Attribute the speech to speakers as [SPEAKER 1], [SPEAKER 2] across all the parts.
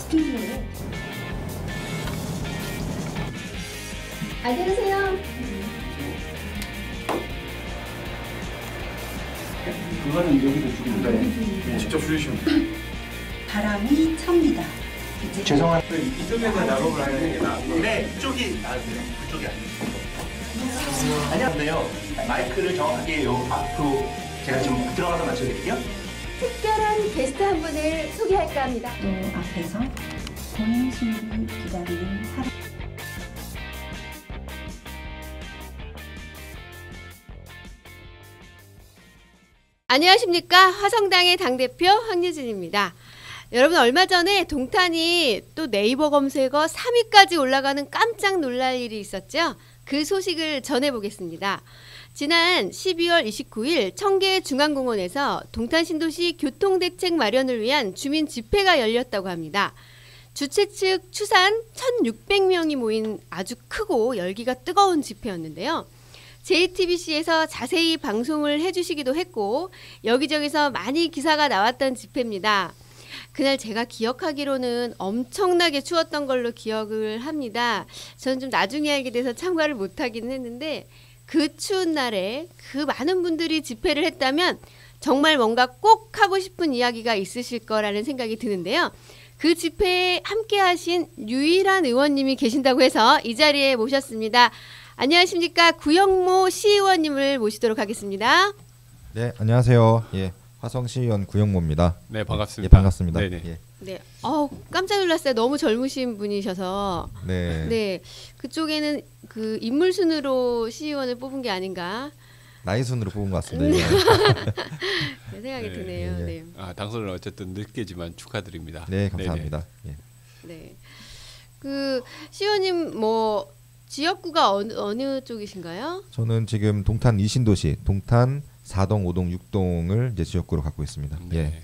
[SPEAKER 1] 필요해. 안녕하세요.
[SPEAKER 2] 그거는 여기도 주는데 직접 주시면 돼요.
[SPEAKER 1] 바람이 찹니다. 이제
[SPEAKER 2] 죄송한데 이쪽에서 작업을 하는 게 나아요. 네, 이쪽이 나으세요. 그쪽이 아니에요. 안녕하세요. 마이크를 정확하게 요 앞으로 제가 지금 들어가서 맞춰드릴게요.
[SPEAKER 3] 특별한 게스트 한 분을 소개할까 합니다.
[SPEAKER 1] 또 앞에서 본인 신부를 기다리는 사람.
[SPEAKER 3] 안녕하십니까. 화성당의 당대표 황유진입니다. 여러분 얼마 전에 동탄이 또 네이버 검색어 3위까지 올라가는 깜짝 놀랄 일이 있었죠. 그 소식을 전해보겠습니다. 지난 12월 29일 청계 중앙공원에서 동탄 신도시 교통대책 마련을 위한 주민 집회가 열렸다고 합니다. 주최 측 추산 1,600명이 모인 아주 크고 열기가 뜨거운 집회였는데요. JTBC에서 자세히 방송을 해주시기도 했고 여기저기서 많이 기사가 나왔던 집회입니다. 그날 제가 기억하기로는 엄청나게 추웠던 걸로 기억을 합니다. 저는 좀 나중에 알게 돼서 참가를 못하기는 했는데 그 추운 날에 그 많은 분들이 집회를 했다면 정말 뭔가 꼭 하고 싶은 이야기가 있으실 거라는 생각이 드는데요. 그 집회에 함께 하신 유일한 의원님이 계신다고 해서 이 자리에 모셨습니다. 안녕하십니까. 구영모 시의원님을 모시도록 하겠습니다.
[SPEAKER 4] 네, 안녕하세요. 예, 화성시의원 구영모입니다.
[SPEAKER 5] 네, 반갑습니다.
[SPEAKER 4] 예, 반갑습니다.
[SPEAKER 5] 네네.
[SPEAKER 4] 예.
[SPEAKER 3] 네, 깜짝 놀랐어요. 너무 젊으신 분이셔서.
[SPEAKER 4] 네.
[SPEAKER 3] 네, 그쪽에는 그 인물 순으로 시의원을 뽑은 게 아닌가.
[SPEAKER 4] 나이 순으로 뽑은 것 같습니다. 예.
[SPEAKER 3] 네, 생각이
[SPEAKER 5] 네,
[SPEAKER 3] 드네요.
[SPEAKER 4] 예.
[SPEAKER 3] 네.
[SPEAKER 5] 당선을 어쨌든 늦게지만 축하드립니다.
[SPEAKER 4] 네, 감사합니다. 예.
[SPEAKER 3] 네. 그 시의원님 뭐 지역구가 어느 쪽이신가요?
[SPEAKER 4] 저는 지금 동탄 이신도시, 동탄 4동, 5동, 6동을 이제 지역구로 갖고 있습니다.
[SPEAKER 5] 네.
[SPEAKER 4] 예.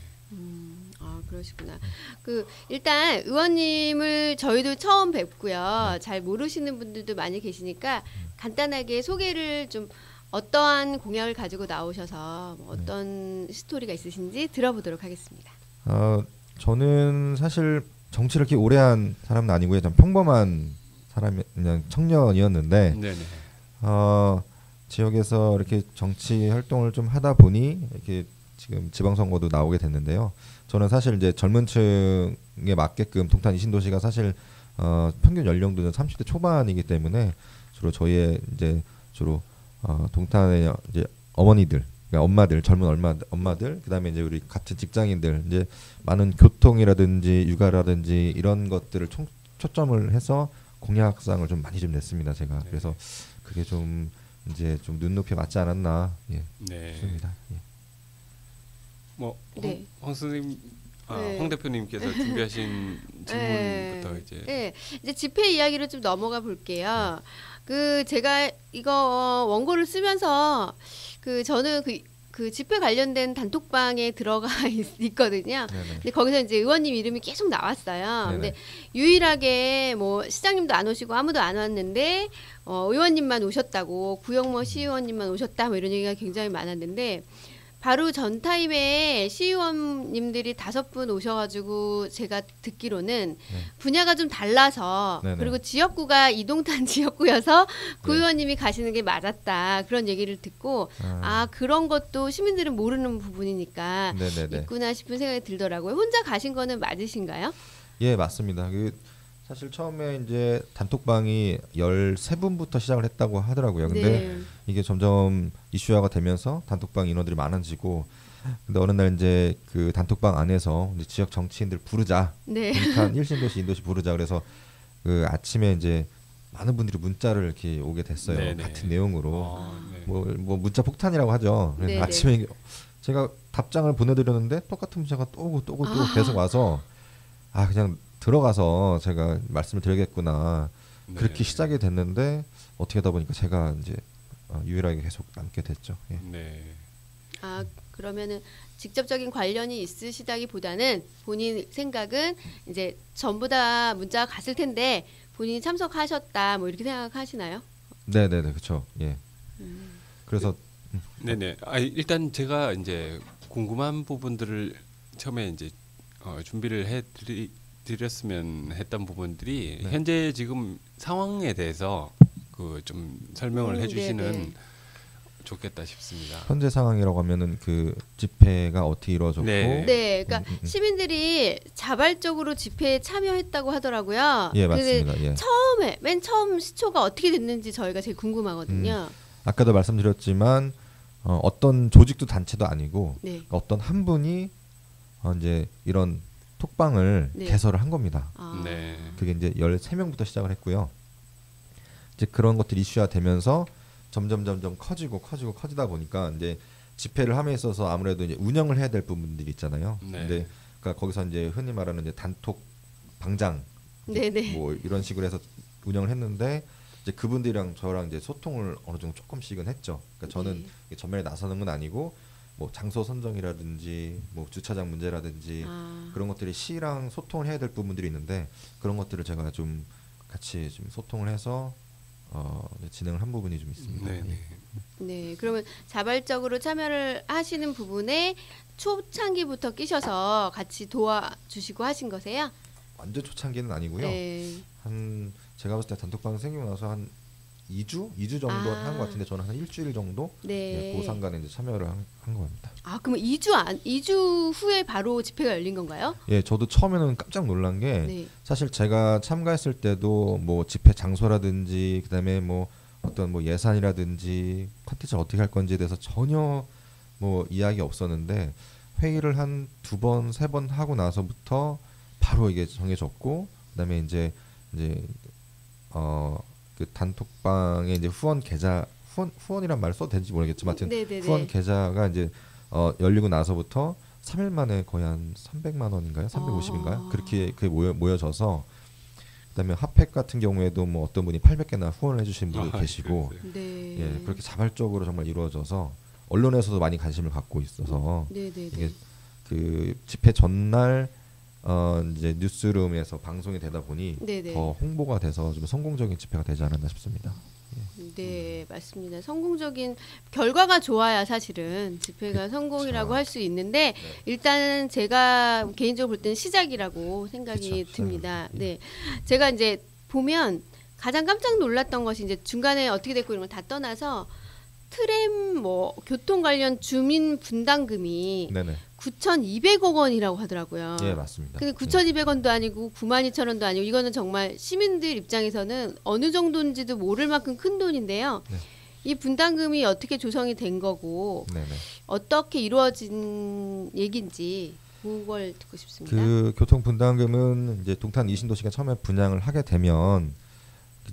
[SPEAKER 3] 그러시구나. 그 일단 의원님을 저희도 처음 뵙고요. 잘 모르시는 분들도 많이 계시니까 간단하게 소개를 좀 어떠한 공약을 가지고 나오셔서 뭐 어떤 스토리가 있으신지 들어보도록 하겠습니다.
[SPEAKER 4] 저는 사실 정치를 이렇게 오래 한 사람은 아니고요. 좀 평범한 사람, 그냥 청년이었는데
[SPEAKER 5] 네네.
[SPEAKER 4] 지역에서 이렇게 정치 활동을 좀 하다 보니 이렇게 지금 지방선거도 나오게 됐는데요. 저는 사실 이제 젊은 층에 맞게끔 동탄 이신도시가 사실 평균 연령도는 30대 초반이기 때문에 주로 저희의 이제 주로 동탄의 이제 어머니들, 그러니까 엄마들, 젊은 엄마들, 그다음에 이제 우리 같은 직장인들, 이제 많은 교통이라든지 육아라든지 이런 것들을 초점을 해서 공약상을 좀 많이 좀 냈습니다. 제가.
[SPEAKER 5] 네.
[SPEAKER 4] 그래서 그게 좀 이제 좀 눈높이에 맞지 않았나. 예.
[SPEAKER 5] 네.
[SPEAKER 4] 싶습니다. 예.
[SPEAKER 5] 뭐
[SPEAKER 3] 네.
[SPEAKER 5] 황 선생님,
[SPEAKER 3] 네.
[SPEAKER 5] 황 대표님께서 준비하신 질문부터 이제.
[SPEAKER 3] 네, 이제 집회 이야기로 좀 넘어가 볼게요. 그 제가 이거 원고를 쓰면서 그 저는 그 집회 관련된 단톡방에 들어가 있거든요.
[SPEAKER 4] 네네.
[SPEAKER 3] 근데 거기서 이제 의원님 이름이 계속 나왔어요.
[SPEAKER 4] 네네.
[SPEAKER 3] 근데 유일하게 뭐 시장님도 안 오시고 아무도 안 왔는데 의원님만 오셨다고, 구영모 시의원님만 오셨다 뭐 이런 얘기가 굉장히 많았는데 바로 전 타임에 시의원님들이 5분 오셔가지고 제가 듣기로는 분야가 좀 달라서
[SPEAKER 4] 네네.
[SPEAKER 3] 그리고 지역구가 이동탄 지역구여서 구
[SPEAKER 4] 네.
[SPEAKER 3] 의원님이 가시는 게 맞았다 그런 얘기를 듣고 그런 것도 시민들은 모르는 부분이니까
[SPEAKER 4] 네네네.
[SPEAKER 3] 있구나 싶은 생각이 들더라고요. 혼자 가신 거는 맞으신가요?
[SPEAKER 4] 예, 맞습니다. 사실 처음에 이제 단톡방이 13분부터 시작을 했다고 하더라고요. 근데
[SPEAKER 3] 네.
[SPEAKER 4] 이게 점점 이슈화가 되면서 단톡방 인원들이 많아지고, 근데 어느 날 이제 그 단톡방 안에서 이제 지역 정치인들 부르자,
[SPEAKER 3] 네.
[SPEAKER 4] 동탄 1신도시, 인도시 부르자 그래서 그 아침에 이제 많은 분들이 문자를 이렇게 오게 됐어요.
[SPEAKER 5] 네네.
[SPEAKER 4] 같은 내용으로
[SPEAKER 5] 네.
[SPEAKER 4] 뭐 문자 폭탄이라고 하죠. 그래서
[SPEAKER 3] 네네.
[SPEAKER 4] 아침에 제가 답장을 보내드렸는데 똑같은 문자가 또 오고 계속 와서 그냥 들어가서 제가 말씀을 드리겠구나.
[SPEAKER 5] 네.
[SPEAKER 4] 그렇게 시작이 됐는데 어떻게 하다 보니까 제가 이제 유일하게 계속 남게 됐죠. 예.
[SPEAKER 5] 네.
[SPEAKER 3] 그러면은 직접적인 관련이 있으시다기보다는 본인 생각은 이제 전부 다 문자가 갔을 텐데 본인이 참석하셨다 뭐 이렇게 생각하시나요?
[SPEAKER 4] 네네네, 그렇죠. 예. 그래서
[SPEAKER 5] 네네. 일단 제가 이제 궁금한 부분들을 처음에 이제 준비를 드렸으면 했던 부분들이
[SPEAKER 4] 네.
[SPEAKER 5] 현재 지금 상황에 대해서 그 좀 설명을 해주시는
[SPEAKER 3] 네네.
[SPEAKER 5] 좋겠다 싶습니다.
[SPEAKER 4] 현재 상황이라고 하면은 그 집회가 어떻게 이루어졌고
[SPEAKER 5] 네.
[SPEAKER 3] 네, 그러니까 시민들이 자발적으로 집회에 참여했다고 하더라고요.
[SPEAKER 4] 예,
[SPEAKER 3] 근데
[SPEAKER 4] 맞습니다. 예.
[SPEAKER 3] 맨 처음 시초가 어떻게 됐는지 저희가 제일 궁금하거든요.
[SPEAKER 4] 아까도 말씀드렸지만 어떤 조직도 단체도 아니고
[SPEAKER 3] 네.
[SPEAKER 4] 어떤 한 분이 이제 이런 톡방을
[SPEAKER 3] 네.
[SPEAKER 4] 개설을 한 겁니다.
[SPEAKER 3] 아,
[SPEAKER 5] 네.
[SPEAKER 4] 그게 이제 13명부터 시작을 했고요. 이제 그런 것들이 이슈화 되면서 점점 커지다 보니까 이제 집회를 함에 있어서 아무래도 이제 운영을 해야 될 부분들이 있잖아요.
[SPEAKER 5] 네.
[SPEAKER 4] 근데 그러니까 거기서 이제 흔히 말하는 이제 단톡 방장
[SPEAKER 3] 네네.
[SPEAKER 4] 뭐 이런 식으로 해서 운영을 했는데 이제 그분들이랑 저랑 이제 소통을 어느 정도 조금씩은 했죠. 그러니까 저는 전면에 나서는 건 아니고 뭐 장소 선정이라든지 뭐 주차장 문제라든지
[SPEAKER 3] 아,
[SPEAKER 4] 그런 것들이 시랑 소통을 해야 될 부분들이 있는데 그런 것들을 제가 좀 같이 좀 소통을 해서 진행을 한 부분이 좀 있습니다.
[SPEAKER 5] 네. 네.
[SPEAKER 3] 네. 그러면 자발적으로 참여를 하시는 부분에 초창기부터 끼셔서 같이 도와주시고 하신 거세요?
[SPEAKER 4] 완전 초창기는 아니고요.
[SPEAKER 3] 네.
[SPEAKER 4] 한 제가 봤을 때 단톡방 생기고 나서 한 2주 정도
[SPEAKER 3] 아.
[SPEAKER 4] 한 것 같은데 저는 한 일주일 정도
[SPEAKER 3] 네.
[SPEAKER 4] 그 상간에 이제 참여를 한 겁니다.
[SPEAKER 3] 아, 그러면 2주 후에 바로 집회가 열린 건가요?
[SPEAKER 4] 예, 저도 처음에는 깜짝 놀란 게
[SPEAKER 3] 네.
[SPEAKER 4] 사실 제가 참가했을 때도 뭐 집회 장소라든지 그다음에 뭐 어떤 뭐 예산이라든지 컨텐츠를 어떻게 할 건지에 대해서 전혀 뭐 이야기 없었는데 회의를 한 2번, 3번 하고 나서부터 바로 이게 정해졌고 그다음에 이제 그 단톡방에 이제 후원이란 말 써도 되는지 모르겠지만 하여튼
[SPEAKER 3] 네네네.
[SPEAKER 4] 후원 계좌가 이제 열리고 나서부터 3일 만에 거의 한 300만 원인가요? 350인가요? 그렇게 모여져서 그다음에 핫팩 같은 경우에도 뭐 어떤 분이 800개나 후원을 해주신 분도 계시고
[SPEAKER 5] 그러세요?
[SPEAKER 3] 네.
[SPEAKER 4] 예, 그렇게 자발적으로 정말 이루어져서 언론에서도 많이 관심을 갖고 있어서
[SPEAKER 3] 네네네.
[SPEAKER 4] 이게 그 집회 전날 이제 뉴스룸에서 방송이 되다 보니
[SPEAKER 3] 네네.
[SPEAKER 4] 더 홍보가 돼서 좀 성공적인 집회가 되지 않았나 싶습니다.
[SPEAKER 3] 네, 맞습니다. 성공적인 결과가 좋아야 사실은 집회가
[SPEAKER 4] 그쵸.
[SPEAKER 3] 성공이라고 할 수 있는데 일단은 제가 개인적으로 볼 때는 시작이라고 생각이
[SPEAKER 4] 그쵸,
[SPEAKER 3] 듭니다.
[SPEAKER 4] 시작이죠.
[SPEAKER 3] 네, 제가 이제 보면 가장 깜짝 놀랐던 것이 이제 중간에 어떻게 됐고 이런 걸 다 떠나서 트램 뭐 교통 관련 주민 분담금이
[SPEAKER 4] 네네.
[SPEAKER 3] 9,200억 원이라고 하더라고요.
[SPEAKER 4] 예, 맞습니다.
[SPEAKER 3] 근데 9,200원도 아니고 92,000원도 아니고 이거는 정말 시민들 입장에서는 어느 정도인지도 모를 만큼 큰 돈인데요.
[SPEAKER 4] 네.
[SPEAKER 3] 이 분담금이 어떻게 조성이 된 거고
[SPEAKER 4] 네네.
[SPEAKER 3] 어떻게 이루어진 얘기인지 그걸 듣고 싶습니다.
[SPEAKER 4] 그 교통 분담금은 이제 동탄 이신도시가 처음에 분양을 하게 되면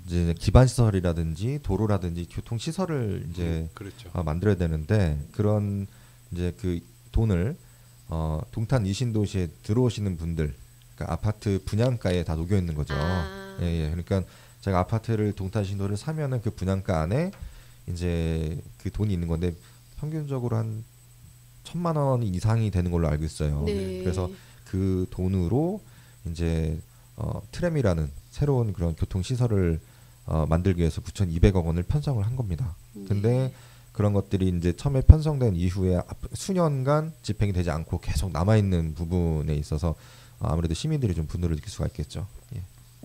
[SPEAKER 4] 이제 기반 시설이라든지 도로라든지 교통 시설을 이제
[SPEAKER 5] 그렇죠.
[SPEAKER 4] 만들어야 되는데 그런 이제 그 돈을 동탄 이신도시에 들어오시는 분들, 그러니까 아파트 분양가에 다 녹여 있는 거죠.
[SPEAKER 3] 아.
[SPEAKER 4] 예, 예. 그러니까 제가 아파트를 동탄 이신도를 사면은 그 분양가 안에 이제 그 돈이 있는 건데 평균적으로 한 1,000만 원 이상이 되는 걸로 알고 있어요.
[SPEAKER 3] 네.
[SPEAKER 4] 그래서 그 돈으로 이제 트램이라는 새로운 그런 교통 시설을 만들기 위해서 9,200억 원을 편성을 한 겁니다. 근데 그런 것들이 이제 처음에 편성된 이후에 수년간 집행이 되지 않고 계속 남아 있는 부분에 있어서 아무래도 시민들이 좀 분노를 느낄 수가 있겠죠. 예.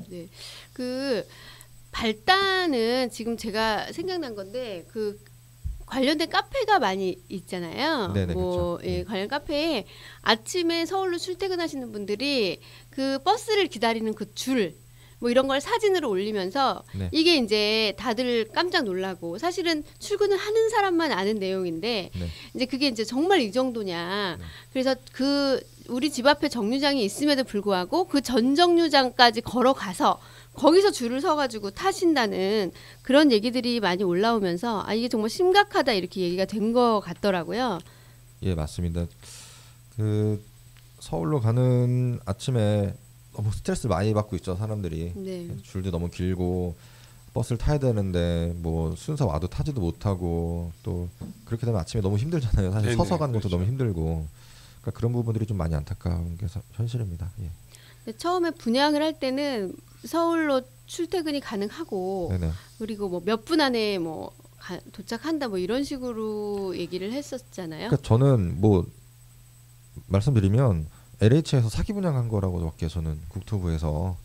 [SPEAKER 3] 네, 그 발단은 지금 제가 생각난 건데 그 관련된 카페가 많이 있잖아요.
[SPEAKER 4] 네네,
[SPEAKER 3] 뭐
[SPEAKER 4] 그렇죠.
[SPEAKER 3] 예, 관련 카페에 아침에 서울로 출퇴근하시는 분들이 그 버스를 기다리는 그 줄 뭐 이런 걸 사진으로 올리면서
[SPEAKER 4] 네.
[SPEAKER 3] 이게 이제 다들 깜짝 놀라고 사실은 출근을 하는 사람만 아는 내용인데
[SPEAKER 4] 네.
[SPEAKER 3] 이제 그게 이제 정말 이 정도냐.
[SPEAKER 4] 네.
[SPEAKER 3] 그래서 그 우리 집 앞에 정류장이 있음에도 불구하고 그 전 정류장까지 걸어가서 거기서 줄을 서가지고 타신다는 그런 얘기들이 많이 올라오면서 아 이게 정말 심각하다 이렇게 얘기가 된 것 같더라고요.
[SPEAKER 4] 예, 맞습니다. 그 서울로 가는 아침에 너무 스트레스를 많이 받고 있죠, 사람들이.
[SPEAKER 3] 네.
[SPEAKER 4] 줄도 너무 길고 버스를 타야 되는데 뭐 순서 와도 타지도 못하고 또 그렇게 되면 아침에 너무 힘들잖아요. 사실
[SPEAKER 5] 네네,
[SPEAKER 4] 서서 가는 것도
[SPEAKER 5] 그렇죠.
[SPEAKER 4] 너무 힘들고 그러니까 그런 부분들이 좀 많이 안타까운 게 현실입니다. 예.
[SPEAKER 3] 근데 처음에 분양을 할 때는 서울로 출퇴근이 가능하고
[SPEAKER 4] 네네.
[SPEAKER 3] 그리고 뭐 몇 분 안에 뭐 도착한다 뭐 이런 식으로 얘기를 했었잖아요.
[SPEAKER 4] 그러니까 저는 뭐 말씀드리면 LH에서 사기 분양한 거라고밖에 저는 국토부에서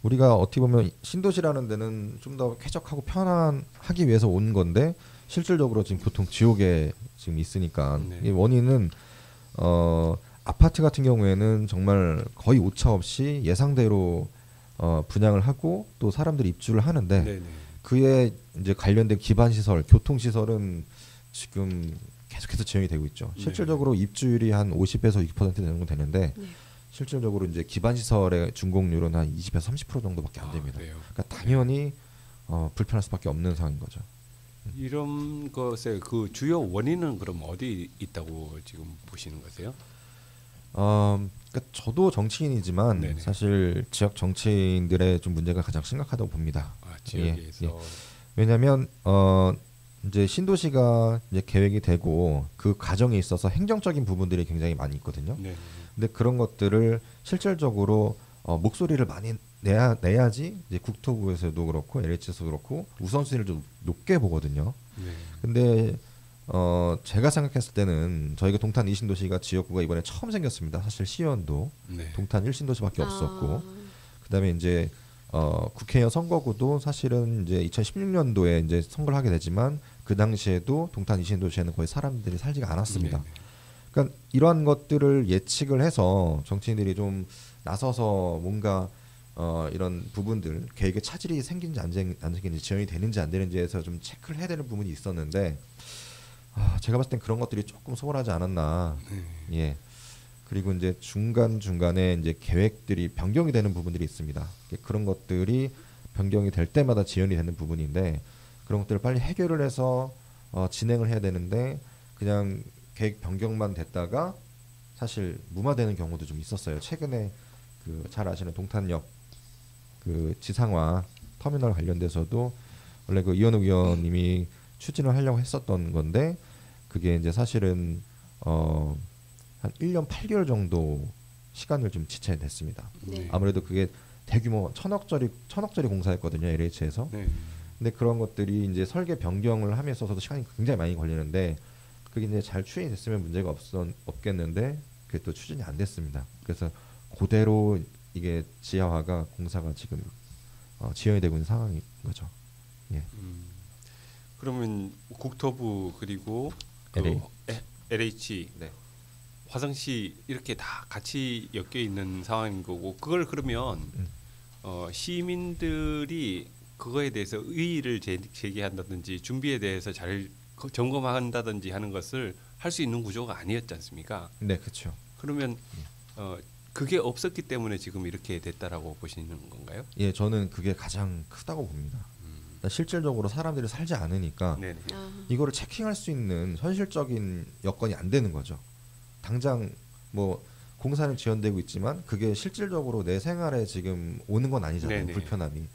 [SPEAKER 4] 우리가 어떻게 보면 신도시라는 데는 좀 더 쾌적하고 편안하기 위해서 온 건데 실질적으로 지금 교통 지옥에 지금 있으니까
[SPEAKER 5] 네.
[SPEAKER 4] 이 원인은 아파트 같은 경우에는 정말 거의 오차 없이 예상대로 분양을 하고 또 사람들이 입주를 하는데
[SPEAKER 5] 네네.
[SPEAKER 4] 그에 이제 관련된 기반 시설, 교통 시설은 지금 계속해서 지연이 되고 있죠.
[SPEAKER 5] 네.
[SPEAKER 4] 실질적으로 입주율이 한 50에서 60% 정도 되는데
[SPEAKER 3] 네.
[SPEAKER 4] 실질적으로 이제 기반 시설의 준공률은 한 20에서 30% 정도밖에 안 됩니다.
[SPEAKER 5] 그래요.
[SPEAKER 4] 그러니까 당연히 불편할 수밖에 없는 상황인 거죠.
[SPEAKER 5] 이런 것의 그 주요 원인은 그럼 어디 있다고 지금 보시는 거세요?
[SPEAKER 4] 그러니까 저도 정치인이지만
[SPEAKER 5] 네네.
[SPEAKER 4] 사실 지역 정치인들의 좀 문제가 가장 심각하다고 봅니다.
[SPEAKER 5] 지역에서.
[SPEAKER 4] 예. 왜냐하면 이제 신도시가 이제 계획이 되고 그 과정에 있어서 행정적인 부분들이 굉장히 많이 있거든요.
[SPEAKER 5] 네.
[SPEAKER 4] 근데 그런 것들을 실질적으로 목소리를 많이 내야지 이제 국토부에서도 그렇고 LH에서도 그렇고 우선순위를 좀 높게 보거든요.
[SPEAKER 5] 네.
[SPEAKER 4] 근데 제가 생각했을 때는 저희가 동탄 2신도시가 지역구가 이번에 처음 생겼습니다. 사실 시의원도
[SPEAKER 5] 네.
[SPEAKER 4] 동탄 1신도시밖에 없었고
[SPEAKER 3] 아,
[SPEAKER 4] 그다음에 이제 국회의원 선거구도 사실은 이제 2016년도에 이제 선거를 하게 되지만 그 당시에도 동탄 2신도시에는 거의 사람들이 살지가 않았습니다.
[SPEAKER 5] 네.
[SPEAKER 4] 그러니까 이러한 것들을 예측을 해서 정치인들이 좀 나서서 뭔가 이런 부분들 계획에 차질이 생긴지 안 생긴지 지연이 되는지 안 되는지에서 좀 체크를 해야 되는 부분이 있었는데 제가 봤을 땐 그런 것들이 조금 소홀하지 않았나. 예. 그리고 이제 중간 중간에 이제 계획들이 변경이 되는 부분들이 있습니다. 그런 것들이 변경이 될 때마다 지연이 되는 부분인데 그런 것들을 빨리 해결을 해서 진행을 해야 되는데 그냥 계획 변경만 됐다가 사실 무마되는 경우도 좀 있었어요. 최근에 그 잘 아시는 동탄역 그 지상화 터미널 관련돼서도 원래 그 이현욱 의원님이 추진을 하려고 했었던 건데 그게 이제 사실은 한 1년 8개월 정도 시간을 좀 지체가 됐습니다.
[SPEAKER 3] 네.
[SPEAKER 4] 아무래도 그게 대규모 천억짜리 공사였거든요, LH에서.
[SPEAKER 5] 네.
[SPEAKER 4] 근데 그런 것들이 이제 설계 변경을 함에 있어서도 시간이 굉장히 많이 걸리는데 그게 이제 잘 추진이 됐으면 문제가 없겠는데 그게 또 추진이 안 됐습니다. 그래서 그대로 이게 지하화가 공사가 지금 지연이 되고 있는 상황인 거죠. 예.
[SPEAKER 5] 그러면 국토부 그리고
[SPEAKER 4] LA.
[SPEAKER 5] LH
[SPEAKER 4] 네.
[SPEAKER 5] 화성시 이렇게 다 같이 엮여 있는 상황인 거고 그걸 그러면 시민들이 그거에 대해서 의의를 제기한다든지 준비에 대해서 잘 점검한다든지 하는 것을 할 수 있는 구조가 아니었지 않습니까?
[SPEAKER 4] 네, 그렇죠.
[SPEAKER 5] 그러면 그게 없었기 때문에 지금 이렇게 됐다라고 보시는 건가요?
[SPEAKER 4] 예, 저는 그게 가장 크다고 봅니다. 실질적으로 사람들이 살지 않으니까
[SPEAKER 5] 네.
[SPEAKER 4] 이거를 체킹할 수 있는 현실적인 여건이 안 되는 거죠. 당장 뭐 공사는 지연되고 있지만 그게 실질적으로 내 생활에 지금 오는 건 아니잖아요.
[SPEAKER 5] 네네.
[SPEAKER 4] 불편함이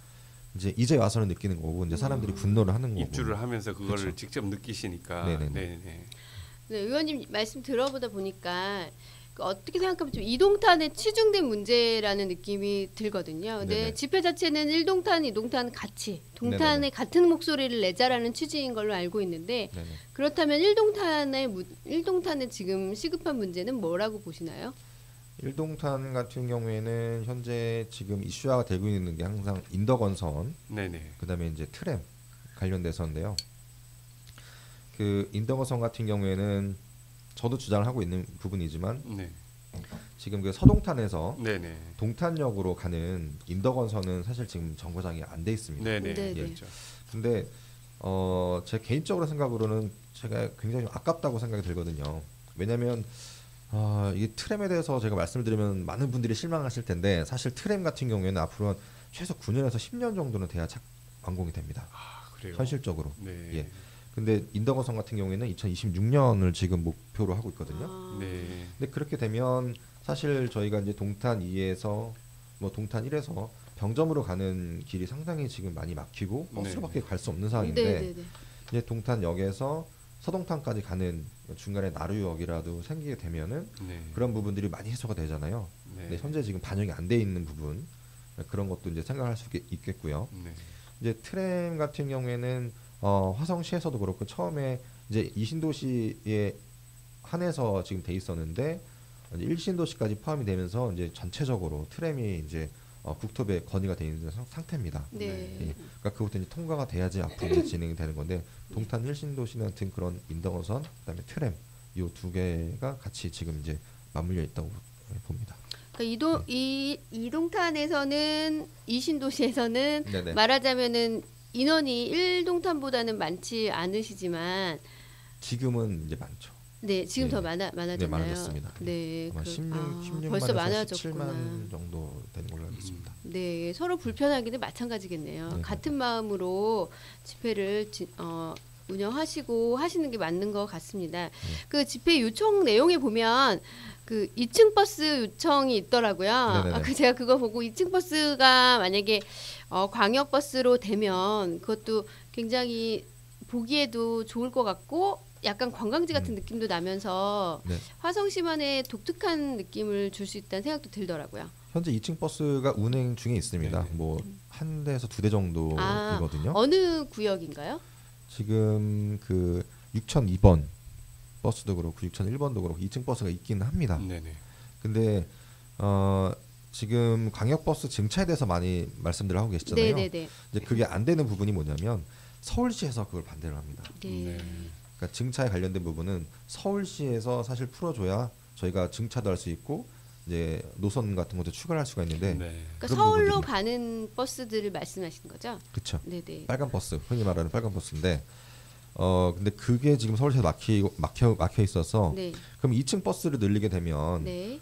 [SPEAKER 4] 이제 와서는 느끼는 거고 이제 사람들이 분노를 하는 거고.
[SPEAKER 5] 입주를 하면서 그거를
[SPEAKER 4] 그쵸.
[SPEAKER 5] 직접 느끼시니까.
[SPEAKER 4] 네네네.
[SPEAKER 5] 네네.
[SPEAKER 3] 네, 의원님 말씀 들어보다 보니까 어떻게 생각하면 좀 이동탄에 치중된 문제라는 느낌이 들거든요. 근데
[SPEAKER 4] 네네.
[SPEAKER 3] 집회 자체는 1동탄, 2동탄 같이 동탄에
[SPEAKER 4] 네네네.
[SPEAKER 3] 같은 목소리를 내자라는 취지인 걸로 알고 있는데
[SPEAKER 4] 네네.
[SPEAKER 3] 그렇다면 1동탄의 지금 시급한 문제는 뭐라고 보시나요?
[SPEAKER 4] 1동탄 같은 경우에는 현재 지금 이슈화가 되고 있는 게 항상 인덕원선,
[SPEAKER 5] 네네.
[SPEAKER 4] 그다음에 이제 트램 관련돼서인데요. 그 인덕원선 같은 경우에는 저도 주장을 하고 있는 부분이지만
[SPEAKER 5] 네.
[SPEAKER 4] 지금 그 서동탄에서
[SPEAKER 5] 네네.
[SPEAKER 4] 동탄역으로 가는 인덕원선은 사실 지금 정거장이 안 돼 있습니다.
[SPEAKER 5] 네네.
[SPEAKER 3] 네네.
[SPEAKER 5] 그렇죠.
[SPEAKER 4] 근데 제 개인적으로 생각으로는 제가 굉장히 좀 아깝다고 생각이 들거든요. 왜냐하면 이게 트램에 대해서 제가 말씀을 드리면 많은 분들이 실망하실 텐데 사실 트램 같은 경우에는 앞으로 한 최소 9년에서 10년 정도는 돼야 완공이 됩니다.
[SPEAKER 5] 아, 그래요.
[SPEAKER 4] 현실적으로.
[SPEAKER 5] 네.
[SPEAKER 4] 예. 근데 인덕원선 같은 경우에는 2026년을 지금 목표로 하고 있거든요.
[SPEAKER 3] 아,
[SPEAKER 5] 네.
[SPEAKER 4] 근데 그렇게 되면 사실 저희가 이제 동탄 2에서 뭐 동탄 1에서 병점으로 가는 길이 상당히 지금 많이 막히고 버스로밖에 갈 수 없는 상황인데
[SPEAKER 3] 네네네.
[SPEAKER 4] 이제 동탄역에서 서동탄까지 가는 중간에 나루역이라도 생기게 되면은
[SPEAKER 5] 네.
[SPEAKER 4] 그런 부분들이 많이 해소가 되잖아요.
[SPEAKER 5] 네.
[SPEAKER 4] 근데 현재 지금 반영이 안 돼 있는 부분 그런 것도 이제 생각할 수 있겠고요.
[SPEAKER 5] 네.
[SPEAKER 4] 이제 트램 같은 경우에는 화성시에서도 그렇고 처음에 이제 이 신도시에 한해서 지금 돼 있었는데 이제 일신도시까지 포함이 되면서 이제 전체적으로 트램이 이제 국토부에 건의가 되어 있는 상태입니다.
[SPEAKER 3] 네.
[SPEAKER 4] 예. 그러니까 그것도 이제 통과가 돼야지 앞으로 이제 진행이 되는 건데 동탄 일신도시는 같은 그런 인덕어선 그다음에 트램 이 두 개가 같이 지금 이제 맞물려 있다고 봅니다.
[SPEAKER 3] 그러니까 이동탄에서는 이신도시에서는
[SPEAKER 4] 네네.
[SPEAKER 3] 말하자면은 인원이 1동탄보다는 많지 않으시지만
[SPEAKER 4] 지금은 이제 많죠.
[SPEAKER 3] 네, 지금
[SPEAKER 4] 네.
[SPEAKER 3] 더 많아졌나요?
[SPEAKER 4] 네, 많아졌습니다.
[SPEAKER 3] 네,
[SPEAKER 4] 아마 16만에서
[SPEAKER 3] 벌써 많아졌구나.
[SPEAKER 4] 17만 정도 되는 걸로 알고 있습니다.
[SPEAKER 3] 네, 서로 불편하기는 마찬가지겠네요.
[SPEAKER 4] 네네.
[SPEAKER 3] 같은 마음으로 집회를 운영하시고 하시는 게 맞는 것 같습니다. 그 집회 요청 내용에 보면 그 2층 버스 요청이 있더라고요.
[SPEAKER 4] 네네네.
[SPEAKER 3] 제가 그거 보고 2층 버스가 만약에 광역 버스로 되면 그것도 굉장히 보기에도 좋을 것 같고 약간 관광지 같은 느낌도 나면서
[SPEAKER 4] 네.
[SPEAKER 3] 화성시만의 독특한 느낌을 줄 수 있다는 생각도 들더라고요.
[SPEAKER 4] 현재 2층 버스가 운행 중에 있습니다.
[SPEAKER 5] 네네.
[SPEAKER 4] 뭐 한 대에서 두 대 정도이거든요.
[SPEAKER 3] 어느 구역인가요?
[SPEAKER 4] 지금 그 6002번 버스도 그렇고 6001번도 그렇고 2층 버스가 있기는 합니다.
[SPEAKER 5] 네네.
[SPEAKER 4] 근데 지금 광역 버스 증차에 대해서 많이 말씀들을 하고 계시잖아요.
[SPEAKER 3] 네네네.
[SPEAKER 4] 이제 그게 안 되는 부분이 뭐냐면 서울시에서 그걸 반대를 합니다.
[SPEAKER 3] 네.
[SPEAKER 4] 그러니까 증차에 관련된 부분은 서울시에서 사실 풀어줘야 저희가 증차도 할 수 있고 이제 노선 같은 것도 추가할 수가 있는데
[SPEAKER 5] 네.
[SPEAKER 3] 그러니까
[SPEAKER 4] 그런
[SPEAKER 3] 서울로
[SPEAKER 4] 부분들이-
[SPEAKER 3] 가는 버스들을 말씀하시는 거죠?
[SPEAKER 4] 그렇죠.
[SPEAKER 3] 네네.
[SPEAKER 4] 빨간 버스 흔히 말하는 빨간 버스인데 근데 그게 지금 서울시에서 막혀 있어서
[SPEAKER 3] 네.
[SPEAKER 4] 그럼 2층 버스를 늘리게 되면
[SPEAKER 3] 네.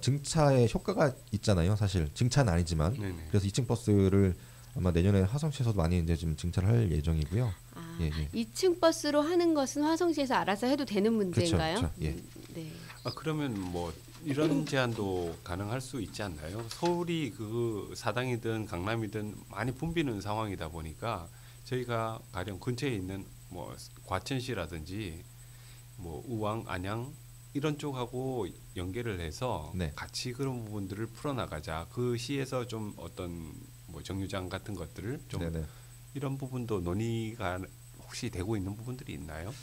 [SPEAKER 4] 증차에 효과가 있잖아요. 사실 증차는 아니지만
[SPEAKER 5] 네네.
[SPEAKER 4] 그래서 2층 버스를 아마 내년에 화성시에서도 많이 이제 좀 증차를 할 예정이고요.
[SPEAKER 3] 아,
[SPEAKER 4] 예, 예.
[SPEAKER 3] 2층 버스로 하는 것은 화성시에서 알아서 해도 되는 문제인가요?
[SPEAKER 4] 그쵸, 예.
[SPEAKER 3] 네.
[SPEAKER 5] 그러면 뭐 이런 제안도 가능할 수 있지 않나요? 서울이 그 사당이든 강남이든 많이 붐비는 상황이다 보니까 저희가 가령 근처에 있는 뭐 과천시라든지 뭐 우왕, 안양 이런 쪽하고 연계를 해서
[SPEAKER 4] 네.
[SPEAKER 5] 같이 그런 부분들을 풀어나가자. 그 시에서 좀 어떤 뭐 정류장 같은 것들을 좀
[SPEAKER 4] 네네.
[SPEAKER 5] 이런 부분도 논의가 혹시 되고 있는 부분들이 있나요?